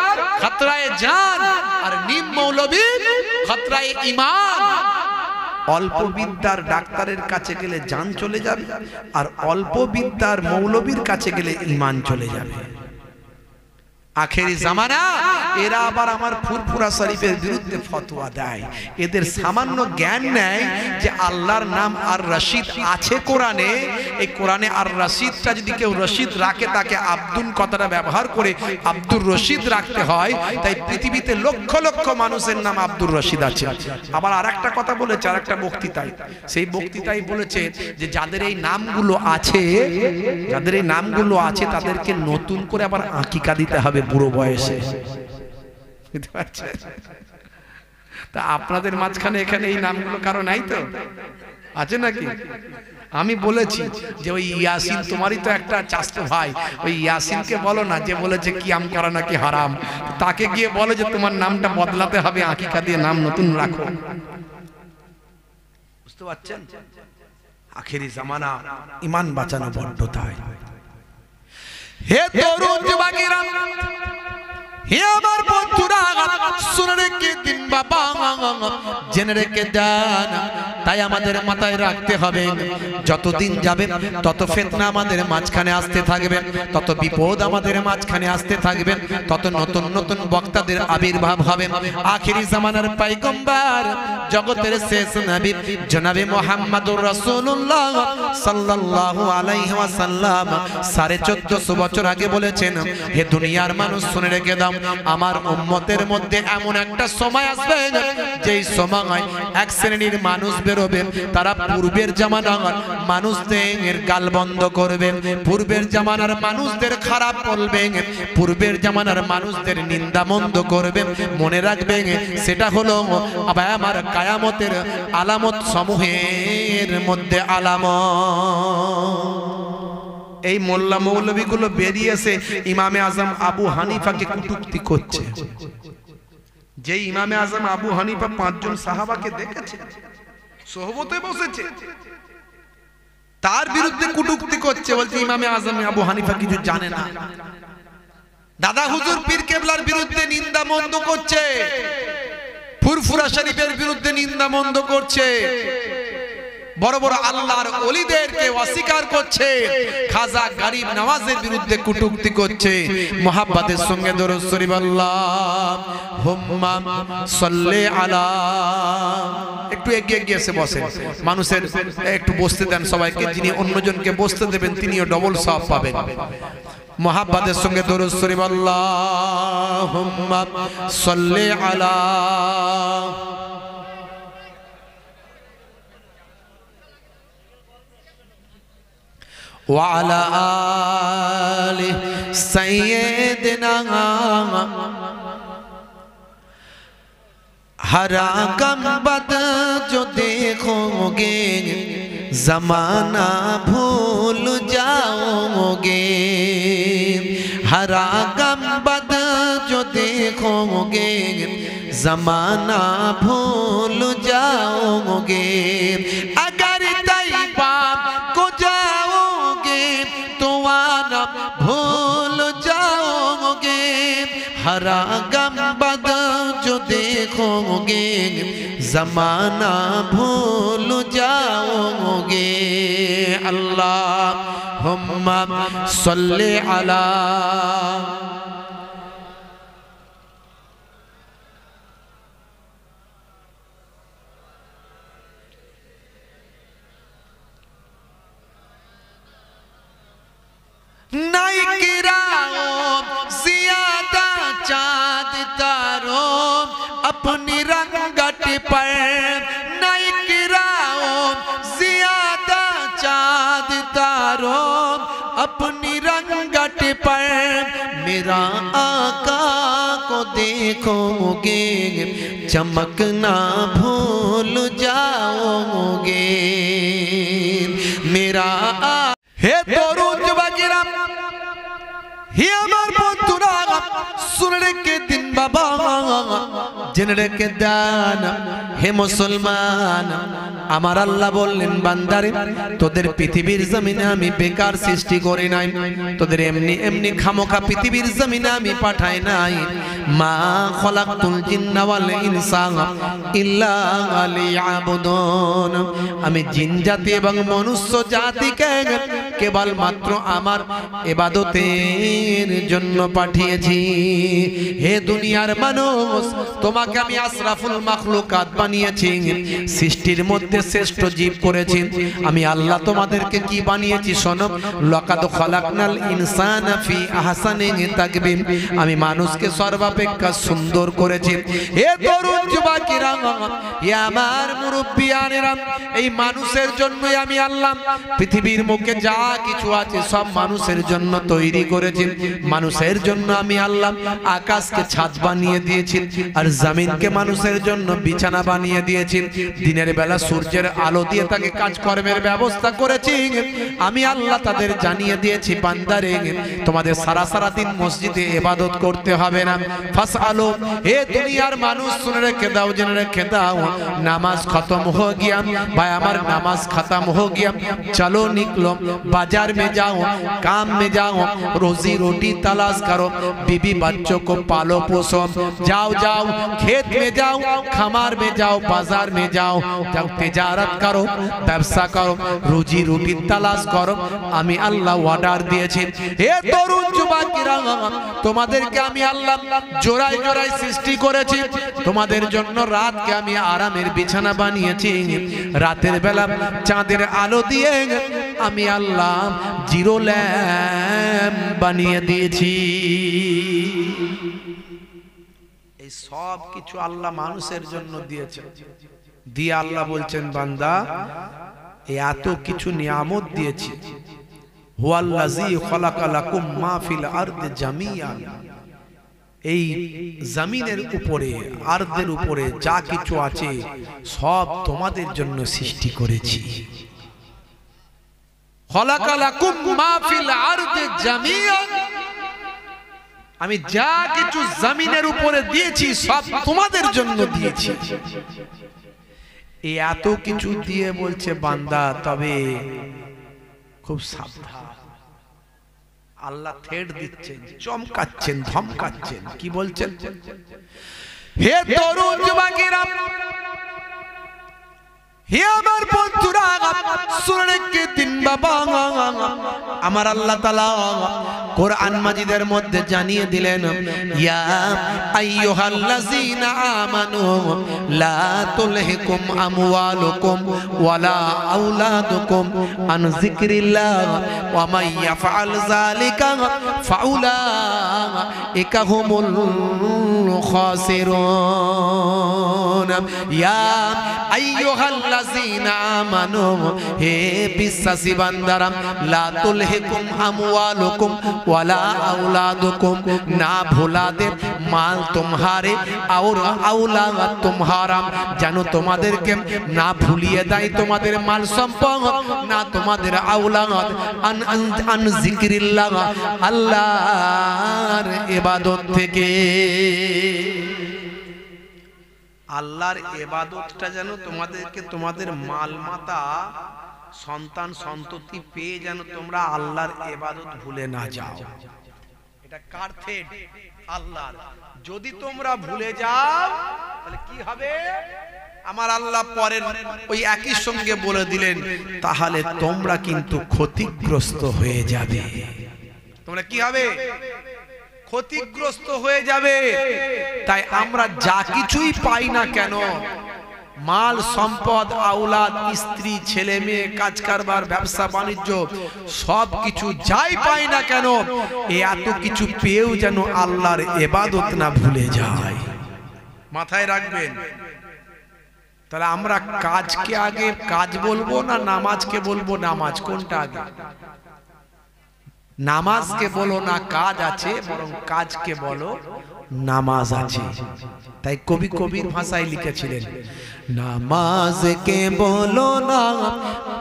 A: খতরায় জান, আর নিম মৌলবী খতরায় ঈমান। অল্প বিদ্যার ডাক্তারের কাছে গেলে জান চলে যাবে, আর অল্প বিদ্যার মৌলবীর কাছে গেলে ঈমান চলে যাবে। আখেরি জামানা এরা আবার আমার ফুরফুরা শরীফের বিরুদ্ধে ফতোয়া দেয়। এদের সামান্য জ্ঞান নেই যে আল্লাহর নাম আর রশিদ আছে কোরআনে। এই কোরআনে আর রশিদটা যদি কেউ রশিদ রাখে, তাকে আব্দুল কথাটা ব্যবহার করে আব্দুর রশিদ রাখতে হয়। তাই পৃথিবীতে লক্ষ লক্ষ মানুষের নাম আব্দুর রশিদ আছে। আবার আরেকটা কথা বলেছে, আরেকটা বক্তৃতায়, সেই বক্তৃতায় বলেছে যে যাদের এই নামগুলো আছে, যাদের এই নামগুলো আছে তাদেরকে নতুন করে আবার আকিকা দিতে হবে বুড়ো বয়সে। বুঝতে পারছেন? তা আপনাদের মাঝখানে এখানে এই নামগুলো কারো নাই তো? আছে নাকি? আমি বলেছি যে ওই ইয়াসিন, তোমারই তো একটা চাচতো ভাই, ওই ইয়াসিনকে বলো না, যে বলেছে কিয়াম করা নাকি হারাম, তাকে গিয়ে বলো যে তোমার নামটা বদলাতে হবে, আকিকা দিয়ে নাম নতুন রাখো। বুঝতে পারছেন? আখেরি জামানা ঈমান বাঁচানো বড্ড তাই। হে তরুণ যুবকেরা, হে আমার বন্ধুরা, শুনে রেখে দিন বাবা, জেনে রেখে দেন। তাই আমাদের মাথায় রাখতে হবে, যতদিন যাবে তত ফিতনা আমাদের মাঝখানে আসতে থাকবে, তত বিপদ আমাদের মাঝখানে আসতে থাকবে, তত নতুন নতুন বক্তাদের আবির্ভাব হবে। আখিরি জামানার পয়গম্বর, জগতের শেষ নবী জনাবে মুহাম্মদুর রাসূলুল্লাহ সাল্লাল্লাহু আলাইহি ওয়াসাল্লাম 1450 বছর আগে বলেছেন, হে দুনিয়ার মানুষ শুনে রেখে দাও, আমার উম্মতের মধ্যে এমন একটা সময় আসবে যেই সময় এক শ্রেণীর মানুষ বের বেরোবে তারা পূর্বের জামানার মানুষদের গাল বন্ধ করবে, পূর্বের জামানার মানুষদের খারাপ বলবে, পূর্বের জামানার মানুষদের নিন্দা মন্দ করবে। মনে রাখবে সেটা হলো আবার আমার কিয়ামতের আলামত সমূহের মধ্যে আলামত। এই মোল্লা মৌলবীগুলো বেরিয়েছে ইমামে আজম আবু হানিফাকে কটূক্তি করছে। যে ইমামে আজম আবু হানিফা 5 জন সাহাবাকে দেখেছে, সোহবতে বসেছে, তার বিরুদ্ধে কটূক্তি করছে, বলছে ইমামে আজম আবু হানিফা কিছু জানে না। দাদা হুজুর পীর কেবলার বিরুদ্ধে নিন্দা মন্দ করছে, ফুরফুরা শরীফের বিরুদ্ধে নিন্দা মন্দ করছে, বড় বড় আল্লাহর ওলিদেরকে অস্বীকার করছে, খাজা গরিব নওয়াজের বিরুদ্ধে কটূক্তি করছে। মুহাব্বতের সঙ্গে দরুদ শরীফ আল্লাহুম্মা সাল্লি আলা। একটু এগিয়ে গিয়ে এসে বসেন, মানুষের একটু বসতে দেন সবাইকে, যিনি অন্যজনকে বসতে দেবেন তিনিও ডবল সওয়াব পাবেন। মুহাব্বতের সঙ্গে দরুদ শরীফ আল্লাহুম্মা সাল্লি আলা وعلى آل سيدنا हर गंबद जो देखोगे जमाना भूल जाओगे, हर गंबद जो देखोगे जमाना भूल जाओगे। अगर तैयबा को जाओगे तो आना भूल जाओगे, हर गंबद जो देखोगे जमाना भूल जाओगे। अल्लाहुम्मा सल्ली अला। नहीं गिराओ ज़ियादा चाँद तारों अपनी रंगत पर, नहीं गिराओ ज़ियादा चाँद तारों अपनी रंगत पर। मेरा आका को देखोगे चमकना भूल जाओगे। मेरा हे तरुण যুবকেরা, হে আমার বন্ধুরা, শুনে রেখে দিন বাবা, জেনে রেখে দেন হে মুসলমান। আমার আল্লাহ বললেন বান্দারে তোদের পৃথিবীর জমিনে আমি বেকার সৃষ্টি করি নাই, তোদের এমনি এমনি খামোখা পৃথিবীর জমিনে আমি পাঠাই নাই। মা খলাকতুল জিন্না ওয়াল ইনসা ইল্লা লিয়াবুদুন, আমি জিন জাতি এবং মনুষ্য জাতিকে কেবল মাত্র আমার ইবাদতের জন্য পাঠিয়েছি। হে দুনিয়ার মানুষ, তোমাকে আমি আশরাফুল মাখলুকাত বানিয়েছি, সৃষ্টির মধ্যে শ্রেষ্ঠ জীব করেছি। আমি আল্লাহ তোমাদেরকে কি বানিয়েছি শোনো, লাকাদ খালাকনাল ইনসানা ফি আহসানি তাকবীম, আমি মানুষকে সর্বাপেক্ষা সুন্দর করেছি। হে তরুণ যুবকেরা, হে আমার মুরব্বিয়ানেরা, এই মানুষের জন্যই আমি আল্লাহ পৃথিবীর মুখে যা কিছু আছে সব মানুষের জন্য তৈরি করেছি। মানুষের জন্য আমি আল্লাহ আকাশকে ছাদ বানিয়ে দিয়েছি, আর জমিনকে মানুষের জন্য বিছানা বানিয়ে দিয়েছি। দিনের বেলা সূর্যের আলো দিয়ে তাকে কাজকর্মের ব্যবস্থা করেছি। আমি আল্লাহ তাদের জানিয়ে দিয়েছি বান্দারে তোমাদের সারা সারা দিন মসজিদে ইবাদত করতে হবে না। ফাসআলু, হে দুনিয়ার মানুষ শুনে রেখে দাও, জেনে রেখে দাও, নামাজ খতম हो गया भाई, हमारा नमाज खत्म हो गया, चलो निकलो बाजार में जाओ, काम में जाओ, रोजी रोटी तलाश करो, बीबी बच्चों को पालो पोसो, जाओ जाओ खेत में जाओ, खमार में जाओ, बाजार में जाओ, जाओ तिजारत करो, व्यवसा करो, रोजी रोटी तलाश करो। আমি আল্লাহ অর্ডার দিয়েছি। হে তরুণ যুবকেরা, তোমাদেরকে আমি আল্লাহ জোড়ায় জোড়ায় সৃষ্টি করেছি, তোমাদের জন্য রাতকে আমি আরামের বিছানা বানিয়েছি, রাতের বেলা চাঁদের আলো দিয়ে আমি আল্লাহ জিরো ল্যাম্প বানিয়ে দিয়েছি। এই সব কিছু আল্লাহ মানুষের জন্য দিয়েছে। দিয়ে আল্লাহ বলছেন বান্দা এত কিছু নিয়ামত দিয়েছি, হুয়াল্লাযী খালাকা লাকুম মা ফিল আরদি জামিআন, এই জমিনের উপরে আরদের উপরে যা কিছু আছে সব তোমাদের জন্য সৃষ্টি করেছি। খালাকা লাকুম মা ফিল আরদি জামিআন, আমি যা কিছু জমিনের উপরে দিয়েছি সব তোমাদের জন্য দিয়েছি। এই এত কিছু দিয়ে বলছে বান্দা তবে খুব সাবধান। আল্লাহ থ্রেট দিচ্ছেন, চমকাচ্ছেন, ধমকাচ্ছেন। কি বলছেন? হে তরুণ যুবকেরা, হে আমার বন্ধুরা, শুনে রেখে দিন বাবা, আমার আল্লাহ তাআলা কোরআন মাজিদের মধ্যে জানিয়ে দিলেন, ইয়া আইয়ুহাল্লাযীনা আমানু লা তুলহিকুম আমওয়ালুকুম ওয়ালা আওলাদুকুম আন যিকরিল্লাহ ওয়া মান ইয়াফআল যালিকা ফাউলাইকা হুমুল খাসিরুন। ইয়া আইয়ুহাল্লাযীনা আমানু, হে বিশ্বাসী বান্দারা, লা তুলহিকুম আমওয়ালুকুম ওয়ালা আওলাদুকুম, না ভুলাদের মাল तुम्हारे और औलाद तुम्हारा, জানো তোমাদেরকে না ভুলিয়ে দেয় তোমাদের মাল সম্পদ, না তোমাদের আওলাদ, আন যিকরিল্লাহ, আল্লাহর ইবাদত থেকে। আল্লাহর ইবাদতটা যেন তোমাদেরকে, তোমাদের মালমাতা সন্তান সন্ততি পেয়ে যেন তোমরা আল্লাহর ইবাদত ভুলে না যাও। এটা কার থ্রেট? আল্লাহর। যদি তোমরা ভুলে যাও তাহলে কি হবে? আমার আল্লাহ পরের ওই একই সঙ্গে বলে দিলেন, তাহলে তোমরা কিন্তু ক্ষতিগ্রস্ত হয়ে যাবে। তোমরা কি হবে? ক্ষতিগ্রস্ত হয়ে যাবে। তাই আমরা যা কিছুই পাই না কেন, মাল সম্পদ, আওলাদ, স্ত্রী, ছেলে মেয়ে, কাজ কারবার, ব্যবসা বাণিজ্য, সব কিছু যাই পাই না কেন, এত কিছু পেয়েও যেন আল্লাহর ইবাদত না ভুলে যায়। মাথায় রাখবেন। তাহলে আমরা কাজকে আগে কাজ বলবো না নামাজকে বলবো নামাজ? কোনটা আগে? নামাজকে বলো না কাজ আছে, বরং কাজকে বলো নামাজ আছে। তাই কবি কবির ভাষায় লিখেছিলেন, নামাজকে বলো না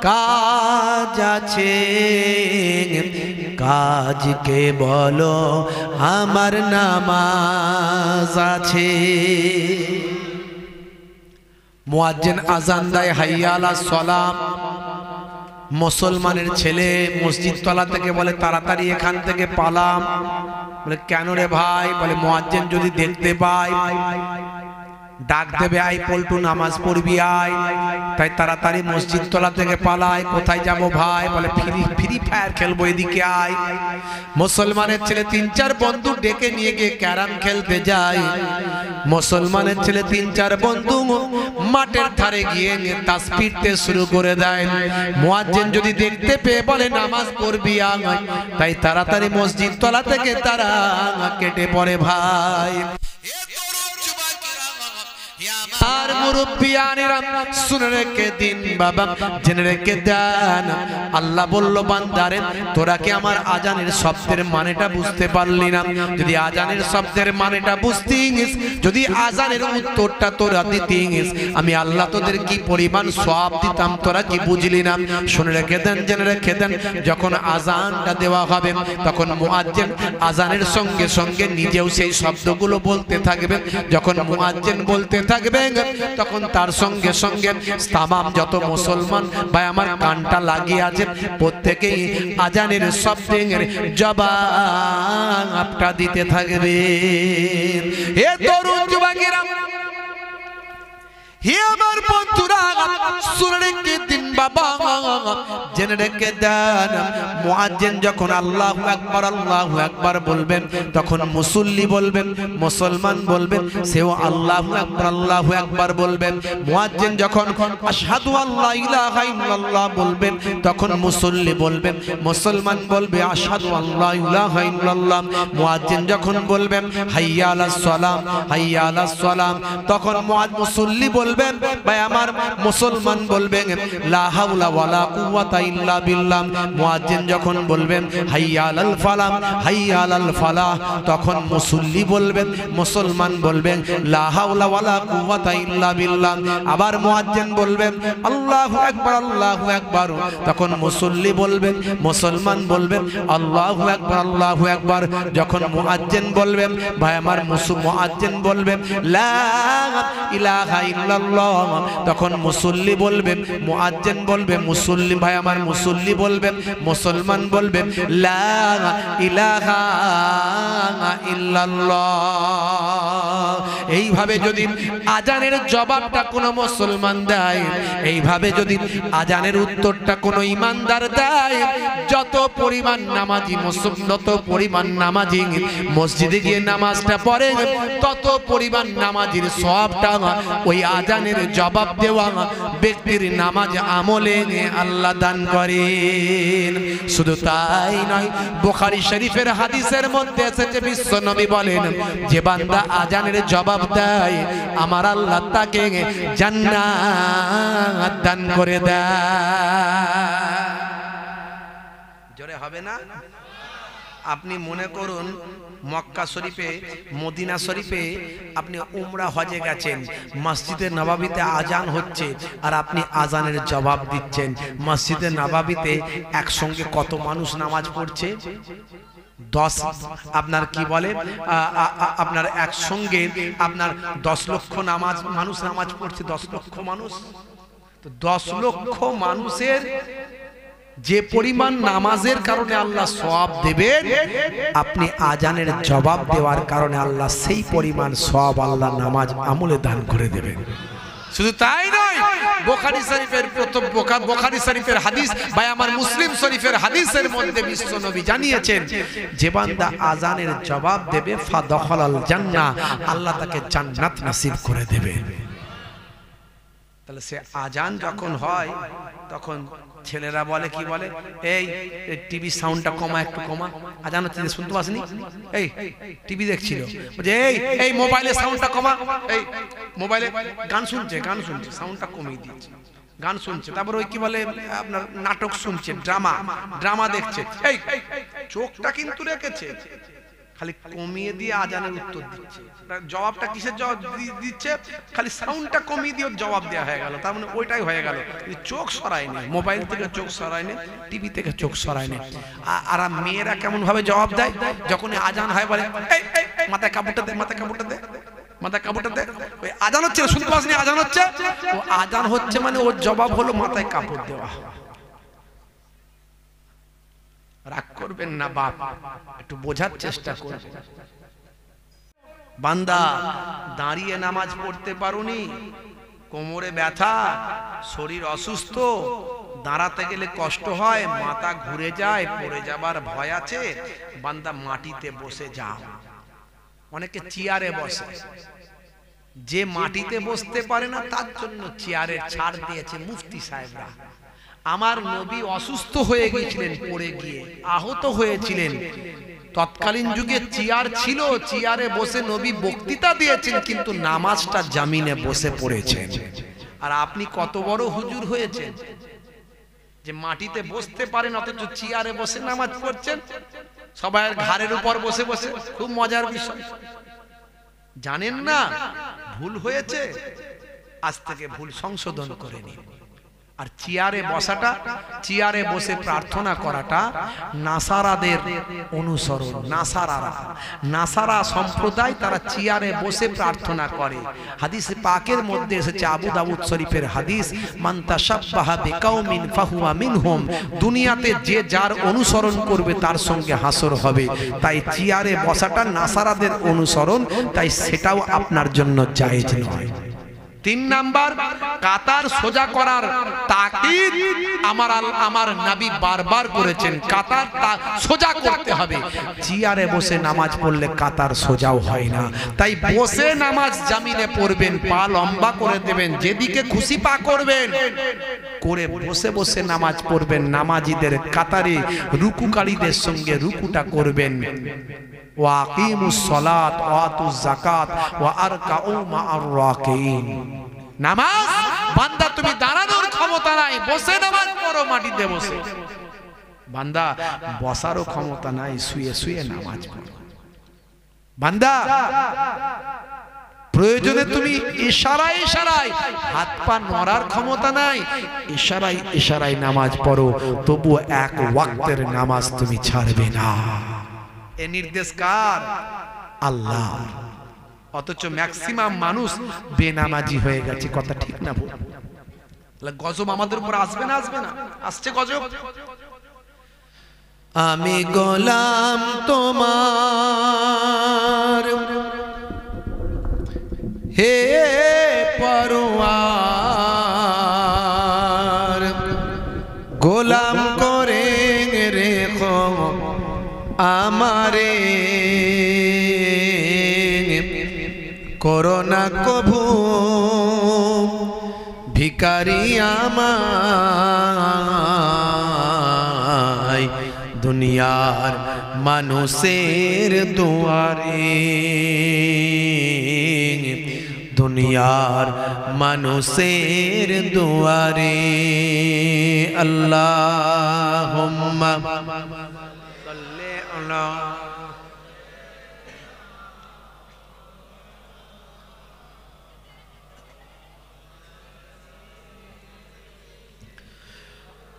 A: কাজ আছে, কাজকে বলো আমার নামাজ আছে। মুয়াজ্জিন আযান দেয়, হাইয়া আলাস সালাম। মুসলমানের ছেলে মসজিদ তলা থেকে বলে, তাড়াতাড়ি এখান থেকে পালাম। বলে কেন রে ভাই? বলে মুয়াজ্জিন যদি দেখতে পায় ডাক দেবে, আই পল্টু নামাজ পড়বি আয়। তাই তাড়াতাড়ি মসজিদ তলা থেকে পালায়। কোথায় যাব ভাই? বলে ফ্রি ফায়ার খেলবো, এদিকে আয়। মুসলমানের ছেলে ৩-৪ বন্ধু ডেকে নিয়ে গিয়ে ক্যারাম খেলতে যায়। মুসলমানের ছেলে ৩-৪ বন্ধু মাঠের ধারে গিয়ে তাস পিটতে শুরু করে দেয়। মুয়াজ্জিন যদি দেখতে পেয়ে বলে নামাজ পড়বি আয়, তাই তাড়াতাড়ি মসজিদ তলা থেকে তারা কেটে পড়ে ভাই। আর মুরব্বিয়ানেরা শুনে রেখে দিন বাবা, জেনে রেখে দেন। আল্লাহ বলল, বান্দারে তোরা কি আমার আজানের শব্দের মানেটা বুঝতে পারলি না? যদি আজানের শব্দের মানেটা বুঝতিস, যদি আজানের উত্তরটা তোরা দিতিস, আমি আল্লাহ তোদের কি পরিমাণ সওয়াব দিতাম, তোরা কি বুঝলি না? শুনে রেখে দেন, জেনে রেখে দেন। যখন আজানটা দেওয়া হবে তখন মুয়াজ্জিন আজানের সঙ্গে সঙ্গে নিজেও সেই শব্দগুলো বলতে থাকবেন। যখন মুয়াজ্জিন বলতে থাকবে তখন তার সঙ্গে সঙ্গে তামাম যত মুসলমান ভাই আমার কানটা লাগিয়ে আছে প্রত্যেকেই আজানের শব্দের জবাবটা দিতে থাকবে। হে তরুণ যুবকেরা, হে আমার বন্ধুরা, শুনে রেখে দিন বাবা জেনে রেখে দেন, মুয়াজ্জিন যখন আল্লাহু আকবার বলবেন তখন মুসল্লি বলবেন, মুসলমান বলবেন সেও আল্লাহু আকবার বলবেন। মুয়াজ্জিন যখন আশহাদু আল্লা ইলাহা ইল্লাল্লাহ বলবেন তখন মুসল্লি বলবেন, মুসলমান বলবে আশহাদু আল্লা ইলাহা ইল্লাল্লাহ। মুয়াজ্জিন যখন বলবেন হাইয়া আলাস সালাম, হাইয়া আলাস সালাম, তখন মুসল্লি বলবেন ভাই আমার, মুসলমান বলবেন লা হাওলা ওয়ালা কুওয়াতা ইল্লা বিল্লাহ। মুয়াজ্জিন যখন বলবেন হাইয়া আলাল ফালাহ, হাইয়া আলাল ফালাহ, তখন মুসল্লি বলবেন, মুসলমান বলবেন লা হাওলা ওয়ালা কুওয়াতা ইল্লা বিল্লাহ। আবার মুয়াজ্জিন বলবেন আল্লাহু আকবার, আল্লাহু আকবার, তখন মুসল্লি বলবেন, মুসলমান বলবেন আল্লাহু আকবার, আল্লাহু আকবার। যখন মুয়াজ্জিন বলবেন ভাই আমার, মুয়াজ্জিন বলবেন লা ইলাহা ইল্লাল্লাহ, তখন মুসল্লি বলবেন, মুয়াজ্জিন বলবেন, মুসল্লি ভাই আমার, মুসল্লি বলবেন, মুসলমান বলবেন লা ইলাহা ইল্লাল্লাহ। এইভাবে যদি আজানের জবাবটা কোনো মুসলমান দেয়, এইভাবে যদি আজানের উত্তরটা কোনো ইমানদার দেয়, যত পরিমাণ নামাজি যত পরিমাণ নামাজি মসজিদে গিয়ে নামাজটা পড়ে, তত পরিমাণ নামাজির সওয়াবটা ওই আজানের জবাব দেওয়া ব্যক্তির নামাজ আমলে আল্লাহ দান করেন। শুধু তাই নয়, বুখারী শরীফের হাদিসের মধ্যে এসেছে বিশ্ব নবী বলেন, যে বান্দা আজানের জবাব দেয় আমার আল্লাহ তাকে জান্নাত দান করে দেয়। জোরে হবে না? আপনি মনে করুন মক্কা শরীফে, মদিনা শরীফে আপনি উমরা হজে গেছেন, মসজিদে নববীতে আজান হচ্ছে আর আপনি আজানের জবাব দিচ্ছেন। মসজিদে নববীতে একসঙ্গে কত মানুষ নামাজ পড়ছে? 10, আপনার কি বলে, আপনার একসঙ্গে আপনার 10 লক্ষ মানুষ নামাজ পড়ছে, 10 লক্ষ মানুষ। তো 10 লক্ষ মানুষের যে পরিমাণ নামাজের কারণে আল্লাহ সওয়াব দেবেন, আপনি আজানের জবাব দেওয়ার কারণে আল্লাহ সেই পরিমাণ সওয়াব আল্লাহ নামাজ আমলে দান করে দেবেন। শুধু তাই নয়, বুখারী শরীফের বুখারী শরীফের হাদিস ভাই আমার, মুসলিম শরীফের হাদিসের মধ্যে বিশ্ব নবী জানিয়েছেন, যে বান্দা আজানের জবাব দেবে ফাদখালাল জান্নাহ, আল্লাহ তাকে জান্নাত নসিব করে দেবে। তাহলে সে আজান যখন হয় তখন ছেলেরা বলে, কি বলে, এই টিভি সাউন্ডটা কমা, একটু কমা, আজান হচ্ছে, শুনতে পাসনি? এই টিভি দেখছিল, বলছে এই মোবাইলের সাউন্ডটা কমা, এই মোবাইলে গান শুনছে, সাউন্ডটা কমিয়ে দিয়েছে, গান শুনছে। তারপর ওই কি বলে আপনার নাটক শুনছে, ড্রামা দেখছে, এই চোখটা কিন্তু রেখেছে, খালি কমিয়ে দিয়ে আজানের উত্তর দিচ্ছে। জবাবটা কিসের জবাব দিচ্ছে? খালি সাউন্ডটা কমিয়ে দিয়ে জবাব দেওয়া হয়ে গেল, তার মানে ওইটাই হয়ে গেল। চোখ সরায়নি, মোবাইল থেকে চোখ সরায়নি, টিভি থেকে চোখ সরায়নি। আর মেয়েরা কেমন ভাবে জবাব দেয়, যখন আজান হয় বলে মাথায় কাপড়টা দে, মাথায় কাপড়টা দে, মাথায় কাপড়টা দে। ওই আজান হচ্ছে, শুনতে পাসনি? আজান হচ্ছে, ও আজান হচ্ছে মানে ওর জবাব হলো মাথায় কাপড় দেওয়া। রাগ করবেন না বাপ, একটু বোঝার চেষ্টা করবেন। বান্দা দাঁড়িয়ে নামাজ পড়তে পারোনি, কোমরে ব্যথা, শরীর অসুস্থ, দাঁড়াতে গেলে কষ্ট হয়, মাথা ঘুরে যায়, পড়ে যাবার ভয় আছে, বান্দা মাটিতে বসে যাও। অনেকে চেয়ারে বসে, যে মাটিতে বসতে পারে না তার জন্য চেয়ারে ছাড় দিয়েছে মুফতি সাহেবরা। আমার নবী অসুস্থ হয়ে গিয়েছিলেন, পড়ে গিয়ে আহত হয়েছিলেন, তৎকালীন যুগে চেয়ার ছিল, চেয়ারে বসে নবী বক্তৃতা দিয়েছেন, কিন্তু নামাজটা জামিনে বসে পড়েছেন। আর আপনি কত বড় হুজুর হয়েছেন যে মাটিতে বসতে পারেন অথচ চেয়ারে বসে নামাজ পড়ছেন, সবার ঘাড়ের উপর বসে বসে। খুব মজার বিষয়, জানেন না ভুল হয়েছে, আজ থেকে ভুল সংশোধন করে নিন। আর চেয়ারে বসাটা, চেয়ারে বসে প্রার্থনা করাটা নাসারাদের অনুসরণ। নাসারা সম্প্রদায় তারা চেয়ারে বসে প্রার্থনা করে। হাদিসে পাকের মধ্যে এসেছে, আবু দাউদ শরীফের হাদিস, মান তাশাব্বাহা বিকাউমিন ফাহুয়া মিনহুম। দুনিয়াতে যে যার অনুসরণ করবে তার সঙ্গে হাসর হবে। তাই চেয়ারে বসাটা নাসারাদের অনুসরণ, তাই সেটাও আপনার জন্য জায়েজ নয়। তিন নাম্বার কাতার সোজা করার তাকিদ আমার নবী বারবার করেছেন, কাতার সোজা করতে হবে। চেয়ারে বসে নামাজ পড়লে কাতার সোজাও হয় না, তাই বসে নামাজ জামিনে পড়বেন, পা লম্বা করে দেবেন, যেদিকে খুশি পা করবেন করে বসে বসে নামাজ পড়বেন। নামাজিদের কাতারে রুকুকারীদের সঙ্গে রুকুটা করবেন। ওয়াকিমুস সালাত ওয়া আতুজ যাকাত ওয়া আরকাউ মা'আর রাকিন। নামাজ বান্দা তুমি দাঁড়ানোর ক্ষমতা নাই, বসে নামাজ পড়ো মাটিতে বসে। বান্দা বসারও ক্ষমতা নাই, শুয়ে শুয়ে নামাজ পড়ো। বান্দা প্রয়োজনে তুমি ইশারায় ইশারায়, হাত পা নড়ার ক্ষমতা নাই, ইশারায় ইশারায় নামাজ পড়ো, তবু এক ওয়াক্তের নামাজ তুমি ছাড়বে না। এ নির্দেশ কার? আল্লাহ। অথচ ম্যাক্সিমাম মানুষ বেনামাজি হয়ে গেছে। কথা ঠিক না ভুল? গজব আমাদের উপর আসবে না? আসবে না? আসছে গজব। আমি গোলাম তোমার হে পরওয়ার, গোলাম করে রেখো আমারে, করোনা কভু ভিখারি আমায়, দুনিয়ার মানুষের দুয়ারে, দুনিয়ার মানুষের দুয়ারে। আল্লাহুম্মা সাল্লি আলা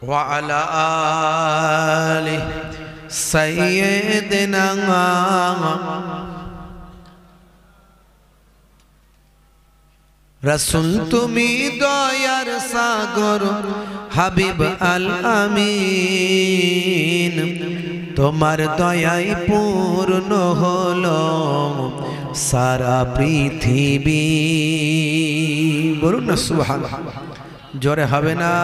A: ওয়া আলা আলি সাইয়্যিদিনা। রাসূল তুমি দয়ার সাগর, হাবিব আল আমিন, তোমার দয়ায় পূর্ণ হলো সারা পৃথিবী। বলুন না সুবহানাল্লাহ, জোরে হবে না?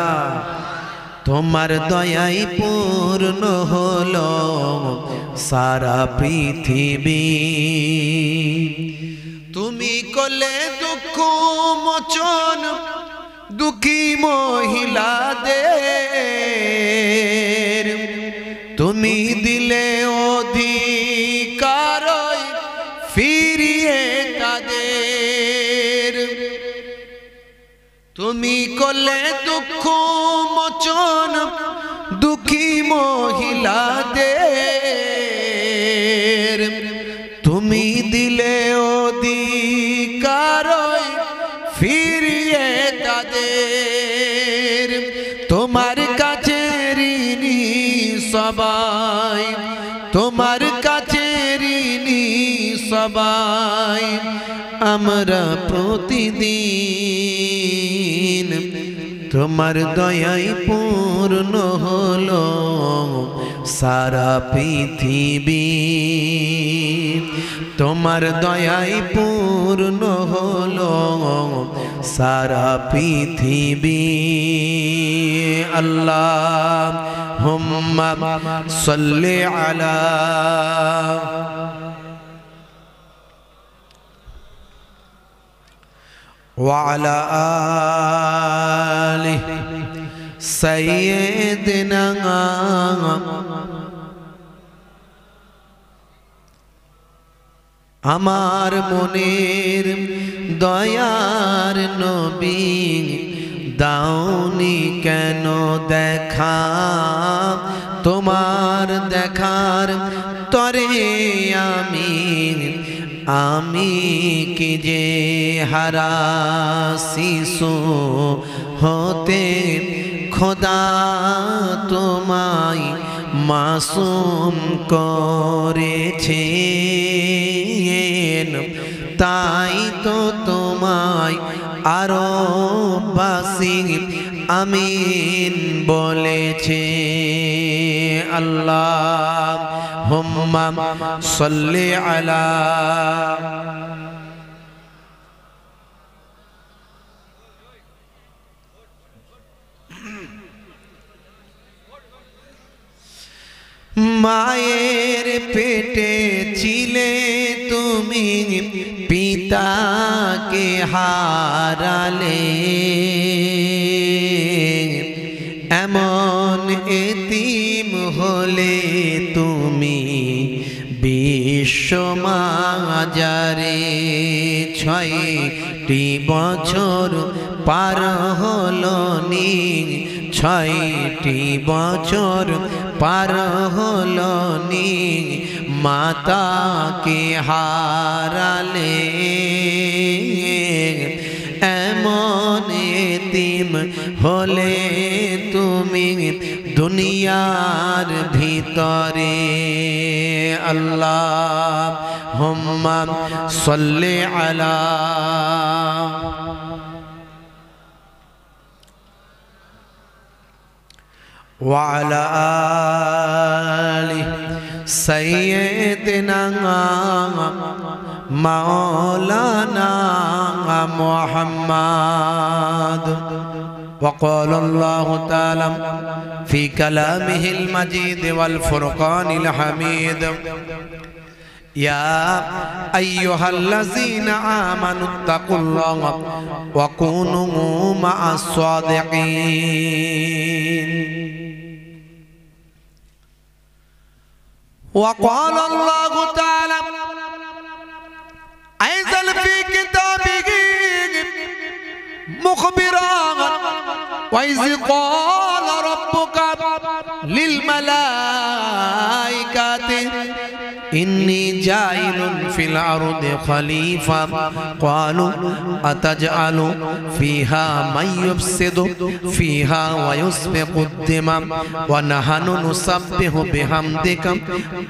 A: তোমার দয়ায় পূর্ণ হলো সারা পৃথিবী। তুমি করলে দুঃখ মোচন দুঃখী মহিলাদের, তুমি দিলে অধিকার ফিরিয়ে তাদের। তুমি করলে দুঃখ মোচন দুঃখী মহিলাদের, তুমি দিলে অধিকার ফিরিয়ে তাদের। তোমার কাছে ঋণী সবাই, তোমার কাছে ঋণী সবাই, আমরা প্রতিদিন। তোমার দয়ায় পূর্ণ হলো সারা পৃথিবী, তোমার দয়ায় পূর্ণ হলো সারা পৃথিবী। আল্লাহুম্মা সাল্লি আলা ওয়া আলা আলি সাইয়্যিদিনা। আমার মনের দয়ার নবী, দাওনি কেন দেখা? তোমার দেখার তরে আমি কি যে হারা শিশু হতে খোদা তোমায় মাসুম করেছেন, তাই তো তোমায় আরো বাসি আমিন বলেছে। আল্লাহুম্মা সাল্লি আলা মায়ের পেটে ছিলে তুমি পিতাকে হারালে এমন এতিম হলে তুমি বিশ্ব মাজারে 6টি বছর পার হলো নি 6টি বছর পার হলো নি মাতাকে হারালে এমন এতিম হলে তুমি দুনিয়ার ভিতরে আল্লাহুম্মা সাল্লি আলা ওয়া আলা আলি সাইয়্যিদিনা মাওলানা মুহাম্মদ وقال الله تعالى في كلامه المجيد والفرقان الحميد يا أيها الذين آمنوا اتقوا الله وكونوا مع الصادقين وقال الله تعالى أيضا في كتابه مخبرا وإذ قال ربك للملائكة إني جاعل في الأرض خليفة قالوا أتجعل فيها من يفسد فيها ويسفك الدماء ونحن نسبح بحمدك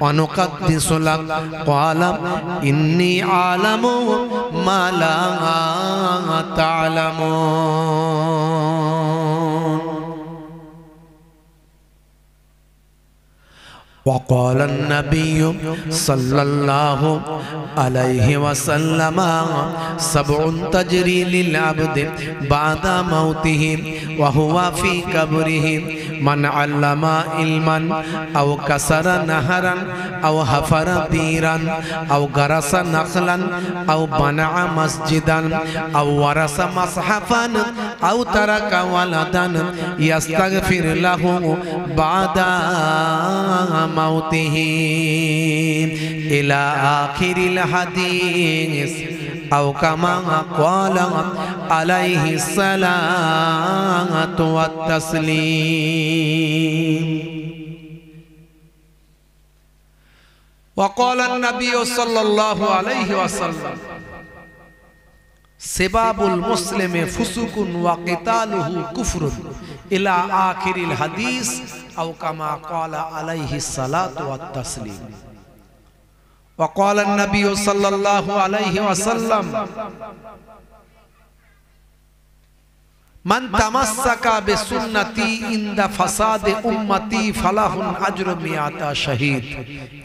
A: ونقدس لك قال إني أعلم ما لا تعلمون وقال النبي صلى الله عليه وسلم 7 تجري للعبد بعد موته وهو في قبره من علم علما أو كسر نهرا أو حفر بيرا أو غرس نخلا أو بنى مسجدا أو ورث مصحفا أو ترك ولدا يستغفر له بعد موته إلى آخر الحديث أو كما قال عليه الصلاة والتسليم وقال النبي صلى الله عليه وسلم سباب المسلم فسوق وقتاله كفر إلى آخر الحديث أو كما قال عليه الصلاة والتسليم وقال النبي صلى الله عليه وسلم من تمسك بسنتي عند فساد أمتي فله أجر 100 شهيد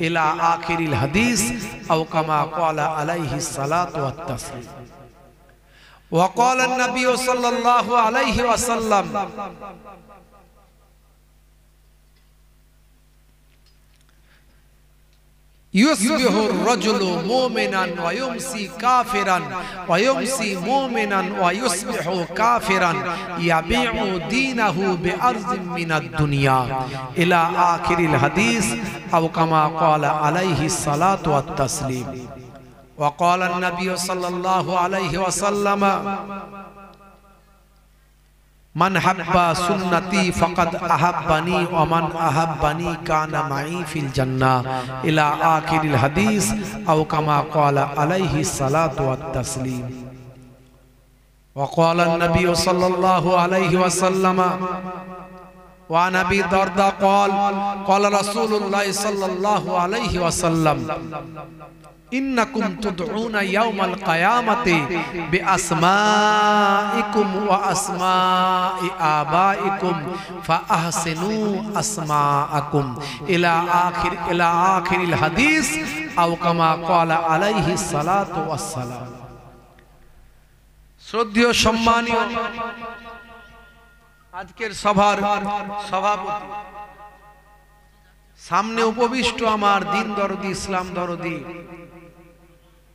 A: إلى آخر الحديث أو كما قال عليه الصلاة والتسليم وقال النبي صلى الله عليه وسلم يصبح الرجل مؤمنا ويمسي كافرا ويمسي مؤمنا ويصبح كافرا يبيع دينه بأرض من الدنيا إلى آخر الحديث أو كما قال عليه الصلاة والتسليم وقال النبي صلى الله عليه وسلم من حب سنتي فقد أحبني ومن أحبني كان معي في الجنة إلى آخر الحديث أو كما قال عليه الصلاة والتسليم وقال النبي صلى الله عليه وسلم وعن أبي الدرداء قال قال رسول الله صلى الله عليه وسلم إنكم تدعون يوم القيامة بأسمائكم وأسماء آبائكم فأحسنوا أسماءكم إلى آخر الحديث أو كما قال عليه الصلاة والسلام শ্রদ্ধেয় সম্মানীয় আজকের সভার সভাপতি সামনে উপবিষ্ট আমার দিন দরদি, ইসলাম দরদি,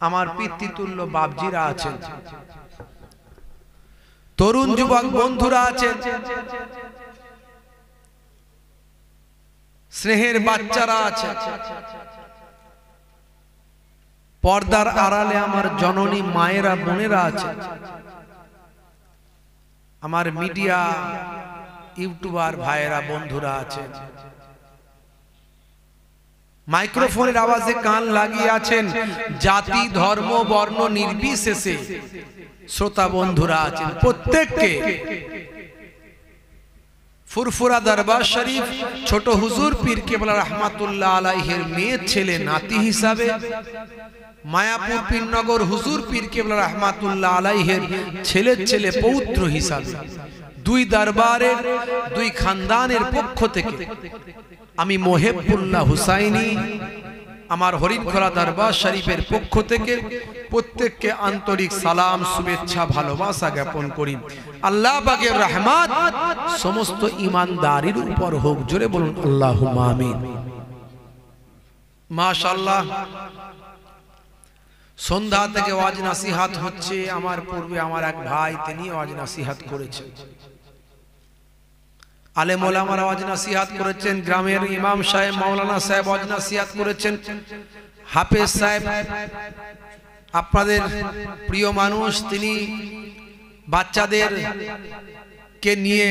A: আমার পিতৃতুল্য বাপজিরা আছেন, তরুণ যুবক বন্ধুরা আছেন, স্নেহের বাচ্চারা আছে, পর্দার আড়ালে আমার জননী মায়েরা বোনেরা আছে, আমার মিডিয়া ইউটিউবার ভাইয়েরা বন্ধুরা আছেন, মাইক্রোফোনের আওয়াজে কান লাগিয়ে আছেন, জাতি ধর্ম বর্ণ নির্বিশেষে শ্রোতা বন্ধুরা আছেন। প্রত্যেককে ফুরফুরা দরবার শরীফ ছোট হুজুর পীর কেবলা রহমাতুল্লাহ আলাইহির মেয়ে ছেলে নাতি হিসাবে, মায়াপুর পীরনগর হুজুর পীর কেবলা রহমাতুল্লাহ আলাইহির ছেলে পৌত্র হিসাবে, দুই দরবারের দুই খানদানের পক্ষ থেকে আমি মোহেবুল্লাহ হুসাইনি আমার হরিণখোলা দরবার শরীফের পক্ষ থেকে প্রত্যেককে আন্তরিক সালাম, শুভেচ্ছা, ভালোবাসা জ্ঞাপন করি। আল্লাহ পাকের রহমত সমস্ত ঈমানদারির উপর হোক, জোরে বলুন আল্লাহুম্মা আমিন। মাশাআল্লাহ, সন্ধ্যা থেকে ওয়াজ নসিহত হচ্ছে। আমার পূর্বে আমার এক ভাই তিনি ওয়াজ নসিহত করেছেন, আলেম ওলামারা ওয়াজ নসিহত করেছেন, গ্রামের ইমাম সাহেব মাওলানা সাহেব ওয়াজ নসিহত করেছেন, হাফেজ সাহেব আপনাদের প্রিয় মানুষ, তিনি বাচ্চাদের কে নিয়ে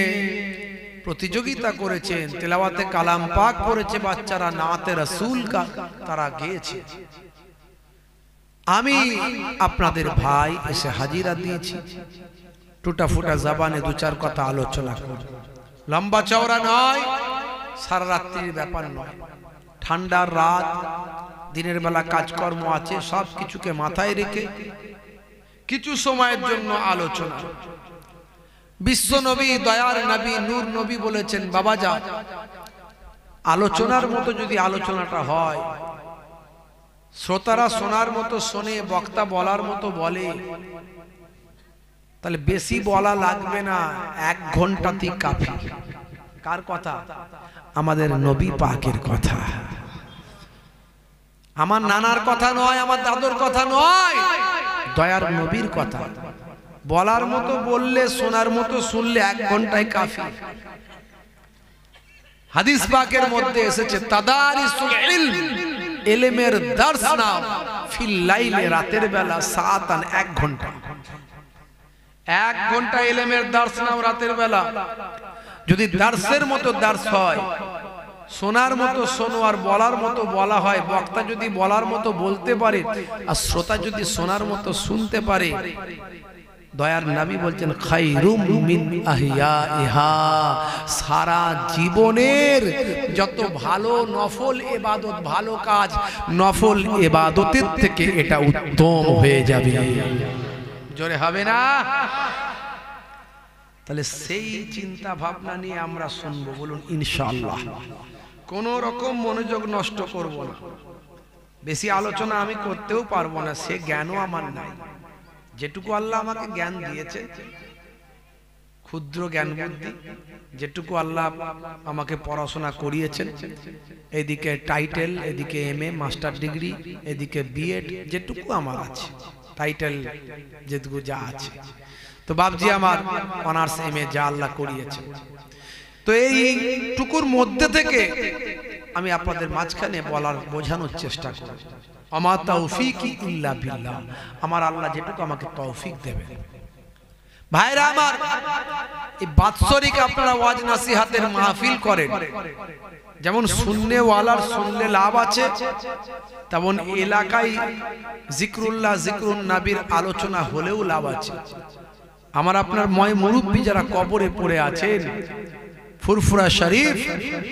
A: প্রতিযোগিতা করেছেন, তেলাওয়াতে কালাম পাক করেছে বাচ্চারা, নাতে রাসূল তারা গেয়েছে। আমি আপনাদের ভাই এসে হাজিরা দিয়েছি, টুটা ফুটা জবানে দু চার কথা আলোচনা করব, লম্বা চওড়া নয়, সারা রাত্রির ব্যাপার নয়, ঠান্ডার রাত, দিনের বেলা কাজকর্ম আছে, সব কিছুকে মাথায় রেখে কিছু সময়ের জন্য আলোচনা। বিশ্ব নবী, দয়ার নবী, নূর নবী বলেছেন, বাবা যা আলোচনার মতো যদি আলোচনাটা হয়, শ্রোতারা শোনার মতো শোনে, বক্তা বলার মতো বলে, তাহলে বেশি বলা লাগবে না, 1 ঘন্টাতেই কাফি। কার কথা? আমাদের নবী পাকের কথা, আমার নানার কথা নয়, আমার দাদুর কথা নয়, দয়ার নবীর কথা। বলার মতো বললে, শোনার মতো শুনলে 1 ঘন্টায় কাফি। হাদিস পাকের মধ্যে এসেছে, তাদারিসুল ইলম, ইলমের দর্স নাও, ফিল লাইলে, রাতের বেলা, সাআতান, 1 ঘন্টা। 1 ঘন্টা ইলমের দর্স নাও রাতের বেলা। যদি দর্সের মতো দর্স হয়, শোনার মতো শোনো আর বলার মতো বলা হয়, বক্তা যদি বলার মতো বলতে পারে আর শ্রোতা যদি শোনার মতো শুনতে পারে, দয়ার নবী বলছেন, খায়রুম মিন আহিয়াইহা, সারা জীবনের যত ভালো নফল ইবাদত, ভালো কাজ, নফল ইবাদতের থেকে এটা উত্তম হয়ে যাবে। জোরে হবে না? তাহলে সেই চিন্তা ভাবনা নিয়ে আমরা শুনবো, বলুন ইনশাআল্লাহ। কোন রকম মনোযোগ নষ্ট করব না, বেশি আলোচনা আমি করতেও পারবো না, সে জ্ঞানও আমার নাই। যেটুকু আল্লাহ আমাকে জ্ঞান দিয়েছে, ক্ষুদ্র জ্ঞান বুদ্ধি, যেটুকু আল্লাহ আমাকে পড়াশোনা করিয়েছেন, এদিকে টাইটেল, এদিকে MA মাস্টার ডিগ্রি, এদিকে বিএড, যেটুকু আমার আছে টাইটেল, যেটুকু যা আছে, তো বাপজি আমার অনার্স MA যা আল্লাহ করিয়েছে, তো এইটুকুর মধ্যে থেকে আমি আপনাদের মাঝখানে বলার, বোঝানোর চেষ্টা করব। আমা তৌফিকি ইল্লা বিল্লাহ, আমার আল্লাহ যেটুকু আমাকে তৌফিক দেবে। ভাইরা আমার, এই বাৎসরিক আপনারা ওয়াজ নসিহতের মাহফিল করেন, যেমন শুননে ওয়ালার শুনলে লাভ আছে, তেমন এলাকায় জিকরুল্লাহ, জিকরুন নবীর আলোচনা হলেও লাভ আছে। আমার আপনার ময় মুরব্বী যারা কবরে পড়ে আছেন, ফুরফুরা শরীফ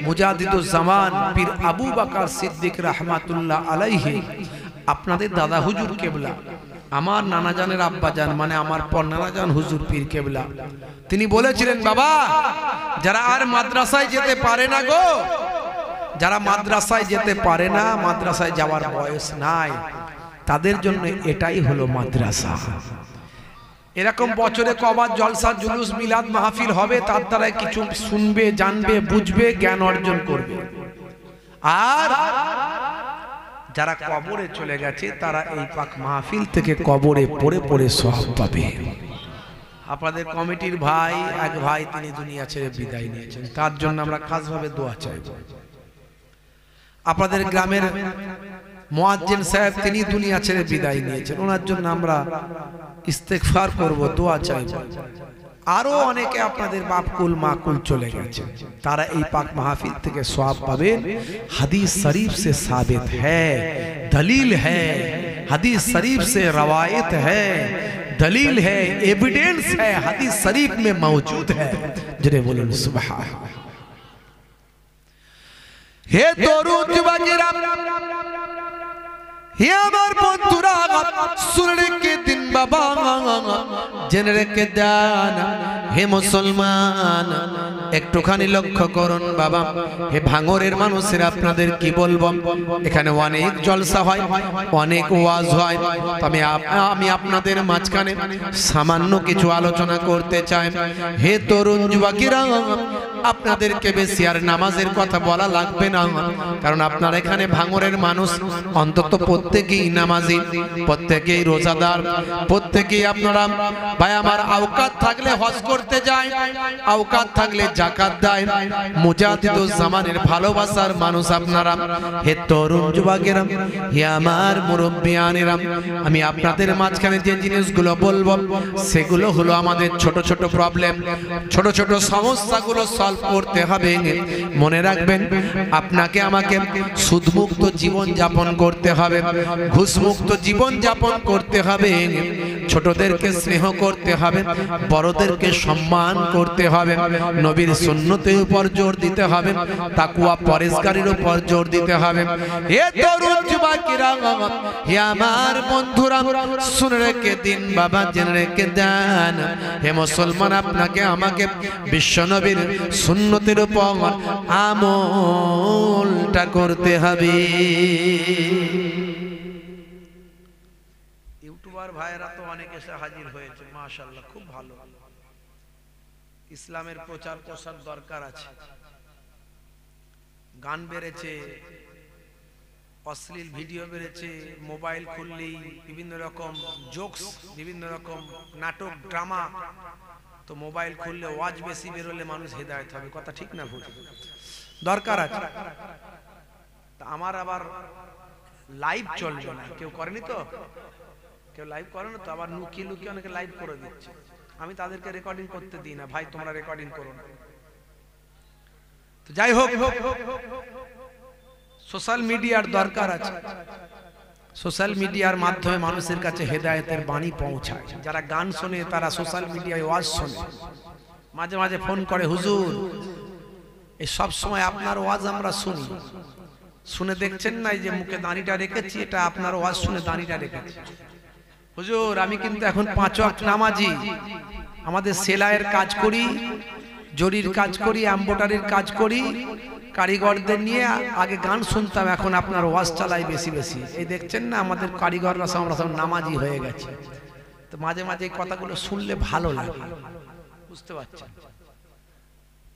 A: মুজাদ্দিদুজ জামান পীর আবু বকর সিদ্দিক রহমাতুল্লাহ আলাইহি, আপনাদের দাদা হুজুর কেবলা, আমার নানা জানের আব্বা জান, মানে আমার পর নানা জান হুজুর পীর কেবলা, তিনি বলেছিলেন, বাবা যারা আর মাদ্রাসায় যেতে পারে না গো, যারা মাদ্রাসায় যেতে পারে না, মাদ্রাসায় যাওয়ার বয়স নাই, তাদের জন্য এটাই হলো মাদ্রাসা। এরকম বছরে কবার জলসা, জুলুস, মিলাদ, মাহফিল হবে, তার দ্বারা কিছু শুনবে, জানবে, বুঝবে, জ্ঞান অর্জন করবে। আর যারা কবরে চলে গেছে তারা এই পাক মাহফিল থেকে কবরে পড়ে পড়ে সওয়াব পাবে। আপনাদের কমিটির ভাই এক ভাই তিনি দুনিয়া ছেড়ে বিদায় নিয়েছেন, তার জন্য আমরা খাসভাবে দোয়া চাইব। আপনাদের গ্রামের মুয়াজ্জিন সাহেব তিনি দুনিয়া ছেড়ে বিদায় নিয়েছেন, ওনার জন্য আমরা ইস্তেগফার করব, দোয়া চাইব। আরো অনেকে আপনাদের বাপকুল মাকুল চলে গেছে, তারা এই পাক মাহফিল থেকে সওয়াব পাবেন। হাদিস শरीफ से साबित है, दलील है, हदीस शरीफ से रवायत है, दलील है, एविडेंस है, हदीस शरीफ में मौजूद है। जरे बोलूं सुभान। हे तरुण युवकेरा, हे আমার বন্ধুরা, শুনে রেখে দিন বাবা, জেনে রেখে দেন হে মুসলমান, একটুখানি লক্ষ্য করুন বাবা। হে ভাঙরের মানুষের আপনাদের কি বলবো, এখানে অনেক জলসা হয়, অনেক ওয়াজ হয়, তবে আমি আপনাদের মাঝখানে সামান্য কিছু আলোচনা করতে চাই। হে তরুণ যুবকেরা, আপনাদেরকে বেশি আর নামাজের কথা বলা লাগবে না, কারণ আপনারা এখানে ভাঙরের মানুষ, অন্তত প্রত্যেকেই নামাজি, প্রত্যেকেই রোজাদার, প্রত্যেকেই আপনারা ভাই আমার আওকাত থাকলে হজ করতে যায়, আওকাত থাকলে যাকাত দেয়, মুজাহিদুজ জামানের ভালোবাসার মানুষ আপনারা। হে তরুণ যুবকেরা, হে আমার মুরব্বিয়ানেরা, আমি আপনাদের মাঝখানে যে জিনিসগুলো বলবো সেগুলো হলো আমাদের ছোট ছোট প্রবলেম, ছোট ছোট সমস্যাগুলো সলভ করতে হবে। মনে রাখবেন, আপনাকে আমাকে সুদমুক্ত জীবন যাপন করতে হবে, ঘুষমুক্ত জীবন যাপন করতে হবে, ছোটদেরকে স্নেহ করতে হবে, বড়দেরকে সম্মান করতে হবে, নবীর সুন্নতের উপর জোর দিতে হবে, তাকওয়া পরেজগারির উপর জোর দিতে হবে। হে তরুণ যুবকেরা, হে আমার বন্ধুরা, শুনে রেখে দিন বাবা, জেনে রেখে দেন হে মুসলমান, আপনাকে আমাকে বিশ্বনবীর সুন্নতের উপর আমলটা করতে হবে। ইউটিউবার ভাইরা তো অনেক এসে হাজির হয়েছে, মাশাআল্লাহ, খুব ভালো। ইসলামের প্রচার প্রসার দরকার আছে। গান বেড়েছে, অশ্লীল ভিডিও বেড়েছে, মোবাইল খুললেই বিভিন্ন রকম জোকস, বিভিন্ন রকম নাটক, ড্রামা। তো মোবাইল খুললে ওয়াজ বেশি বেরোলে মানুষ হেদায়েত হবে, কথা ঠিক না ভুল? দরকার আছে। তা আমার আবার লাইভ চলবে না, কেউ করেনি তো, কেউ লাইভ করে না তো, আবার লুকিয়ে লুকিয়ে অনেকে লাইভ করে দিচ্ছে। আমি তাদেরকে রেকর্ডিং করতে দিই না, ভাই তোমরা রেকর্ডিং করো না। তো যাই হোক, সোশ্যাল মিডিয়ার দরকার আছে। সোশ্যাল মিডিয়ার মাধ্যমে মানুষের কাছে হেদায়েতের বাণী পৌঁছায়। যারা গান শোনে তারা সোশ্যাল মিডিয়ায় ওয়াজ শোনে, মাঝে মাঝে ফোন করে, হুজুর এই সব সময় আপনার ওয়াজ আমরা শুনি, শুনে দেখছেন না এই যে মুখে দাড়িটা রেখেছি, এটা আপনার ওয়াজ শুনে দাড়িটা রেখেছি। হুজুর আমি কিন্তু এখন 5 ওয়াক্ত নামাজি, আমাদের সেলাইয়ের কাজ করি, জরির কাজ করি, এমব্রয়ডারির কাজ করি, কারিগরদের নিয়ে আগে গান শুনতাম, এখন আপনার ওয়াজ চালাই বেশি বেশি। এই দেখছেন না আমাদের কারিগররা আমরা সব নামাজি হয়ে গেছে। তো মাঝে মাঝে এই কথাগুলো শুনলে ভালো লাগে, বুঝতে পারছেন?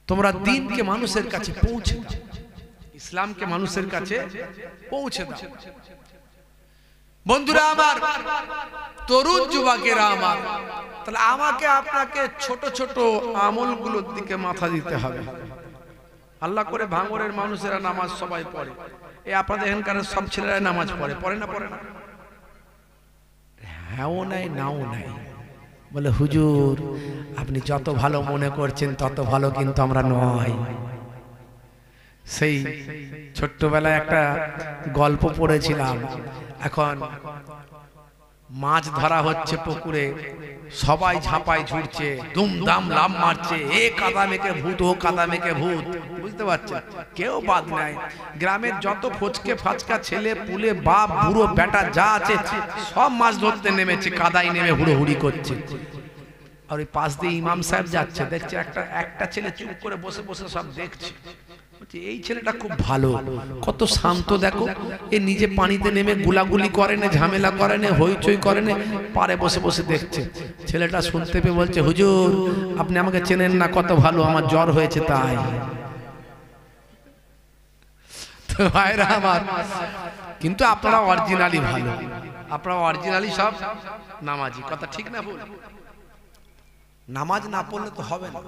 A: তোমরা দ্বীনকে মানুষের কাছে পৌঁছে দাও, ইসলামকে মানুষের কাছে পৌঁছে দাও। বন্ধুরা আমার, তরুণ যুবকেরা আমার, তাহলে আমাকে আপনাকে ছোট ছোট আমলগুলোর দিকে মাথা দিতে হবে। আল্লাহ করে ভাঙরের মানুষেরা নামাজ সবাই পড়ে, এই আপনাদের এখানকার সব ছেলেরা নামাজ পড়ে, পড়ে না? পড়ে না? হ্যাঁও নাই নাও নাই। বলে হুজুর আপনি যত ভালো মনে করছেন তত ভালো কিন্তু আমরা নয়। সেই ছোট্টবেলায় একটা গল্প পড়েছিলাম, এখন মাছ ধরা হচ্ছে পুকুরে, সবাই ঝাঁপায় ঝুড়ছে, দুমদাম লাভ মারছে, এ কাদা মেকে ভূত, ও কাদা মেকে ভূত, বুঝতে পারছেন? কেউ বাদ নাই। গ্রামের যত ফচকে ফাচকা ছেলে পুলে, বাপ বুড়ো বেটা যা আছে সব মাছ ধরতে নেমেছে, কাদায় নেমে হুড়োহুড়ি করছে। আর ওই পাশ দিয়ে ইমাম সাহেব যাচ্ছে, দেখছে একটা ছেলে চুপ করে বসে বসে সব দেখছে। এই ছেলেটা খুব ভালো, কত শান্ত, দেখো এ নিজে পানিতে নেমে গুলাগুলি করে না, ঝামেলা করে না, হইচই করে না, পারে বসে বসে দেখছে। ছেলেটা শুনতে পেয়ে বলছে, হুজুর আপনি আমাকে চেনেন না, কত ভালো, আমার জ্বর হয়েছে তাই। তো তো ভাইরা আমার, কিন্তু আপনারা অরিজিনালি ভালো, আপনারা অরিজিনালি সব নামাজি। কথা ঠিক না ভুল? নামাজ না পড়লে তো হবে না।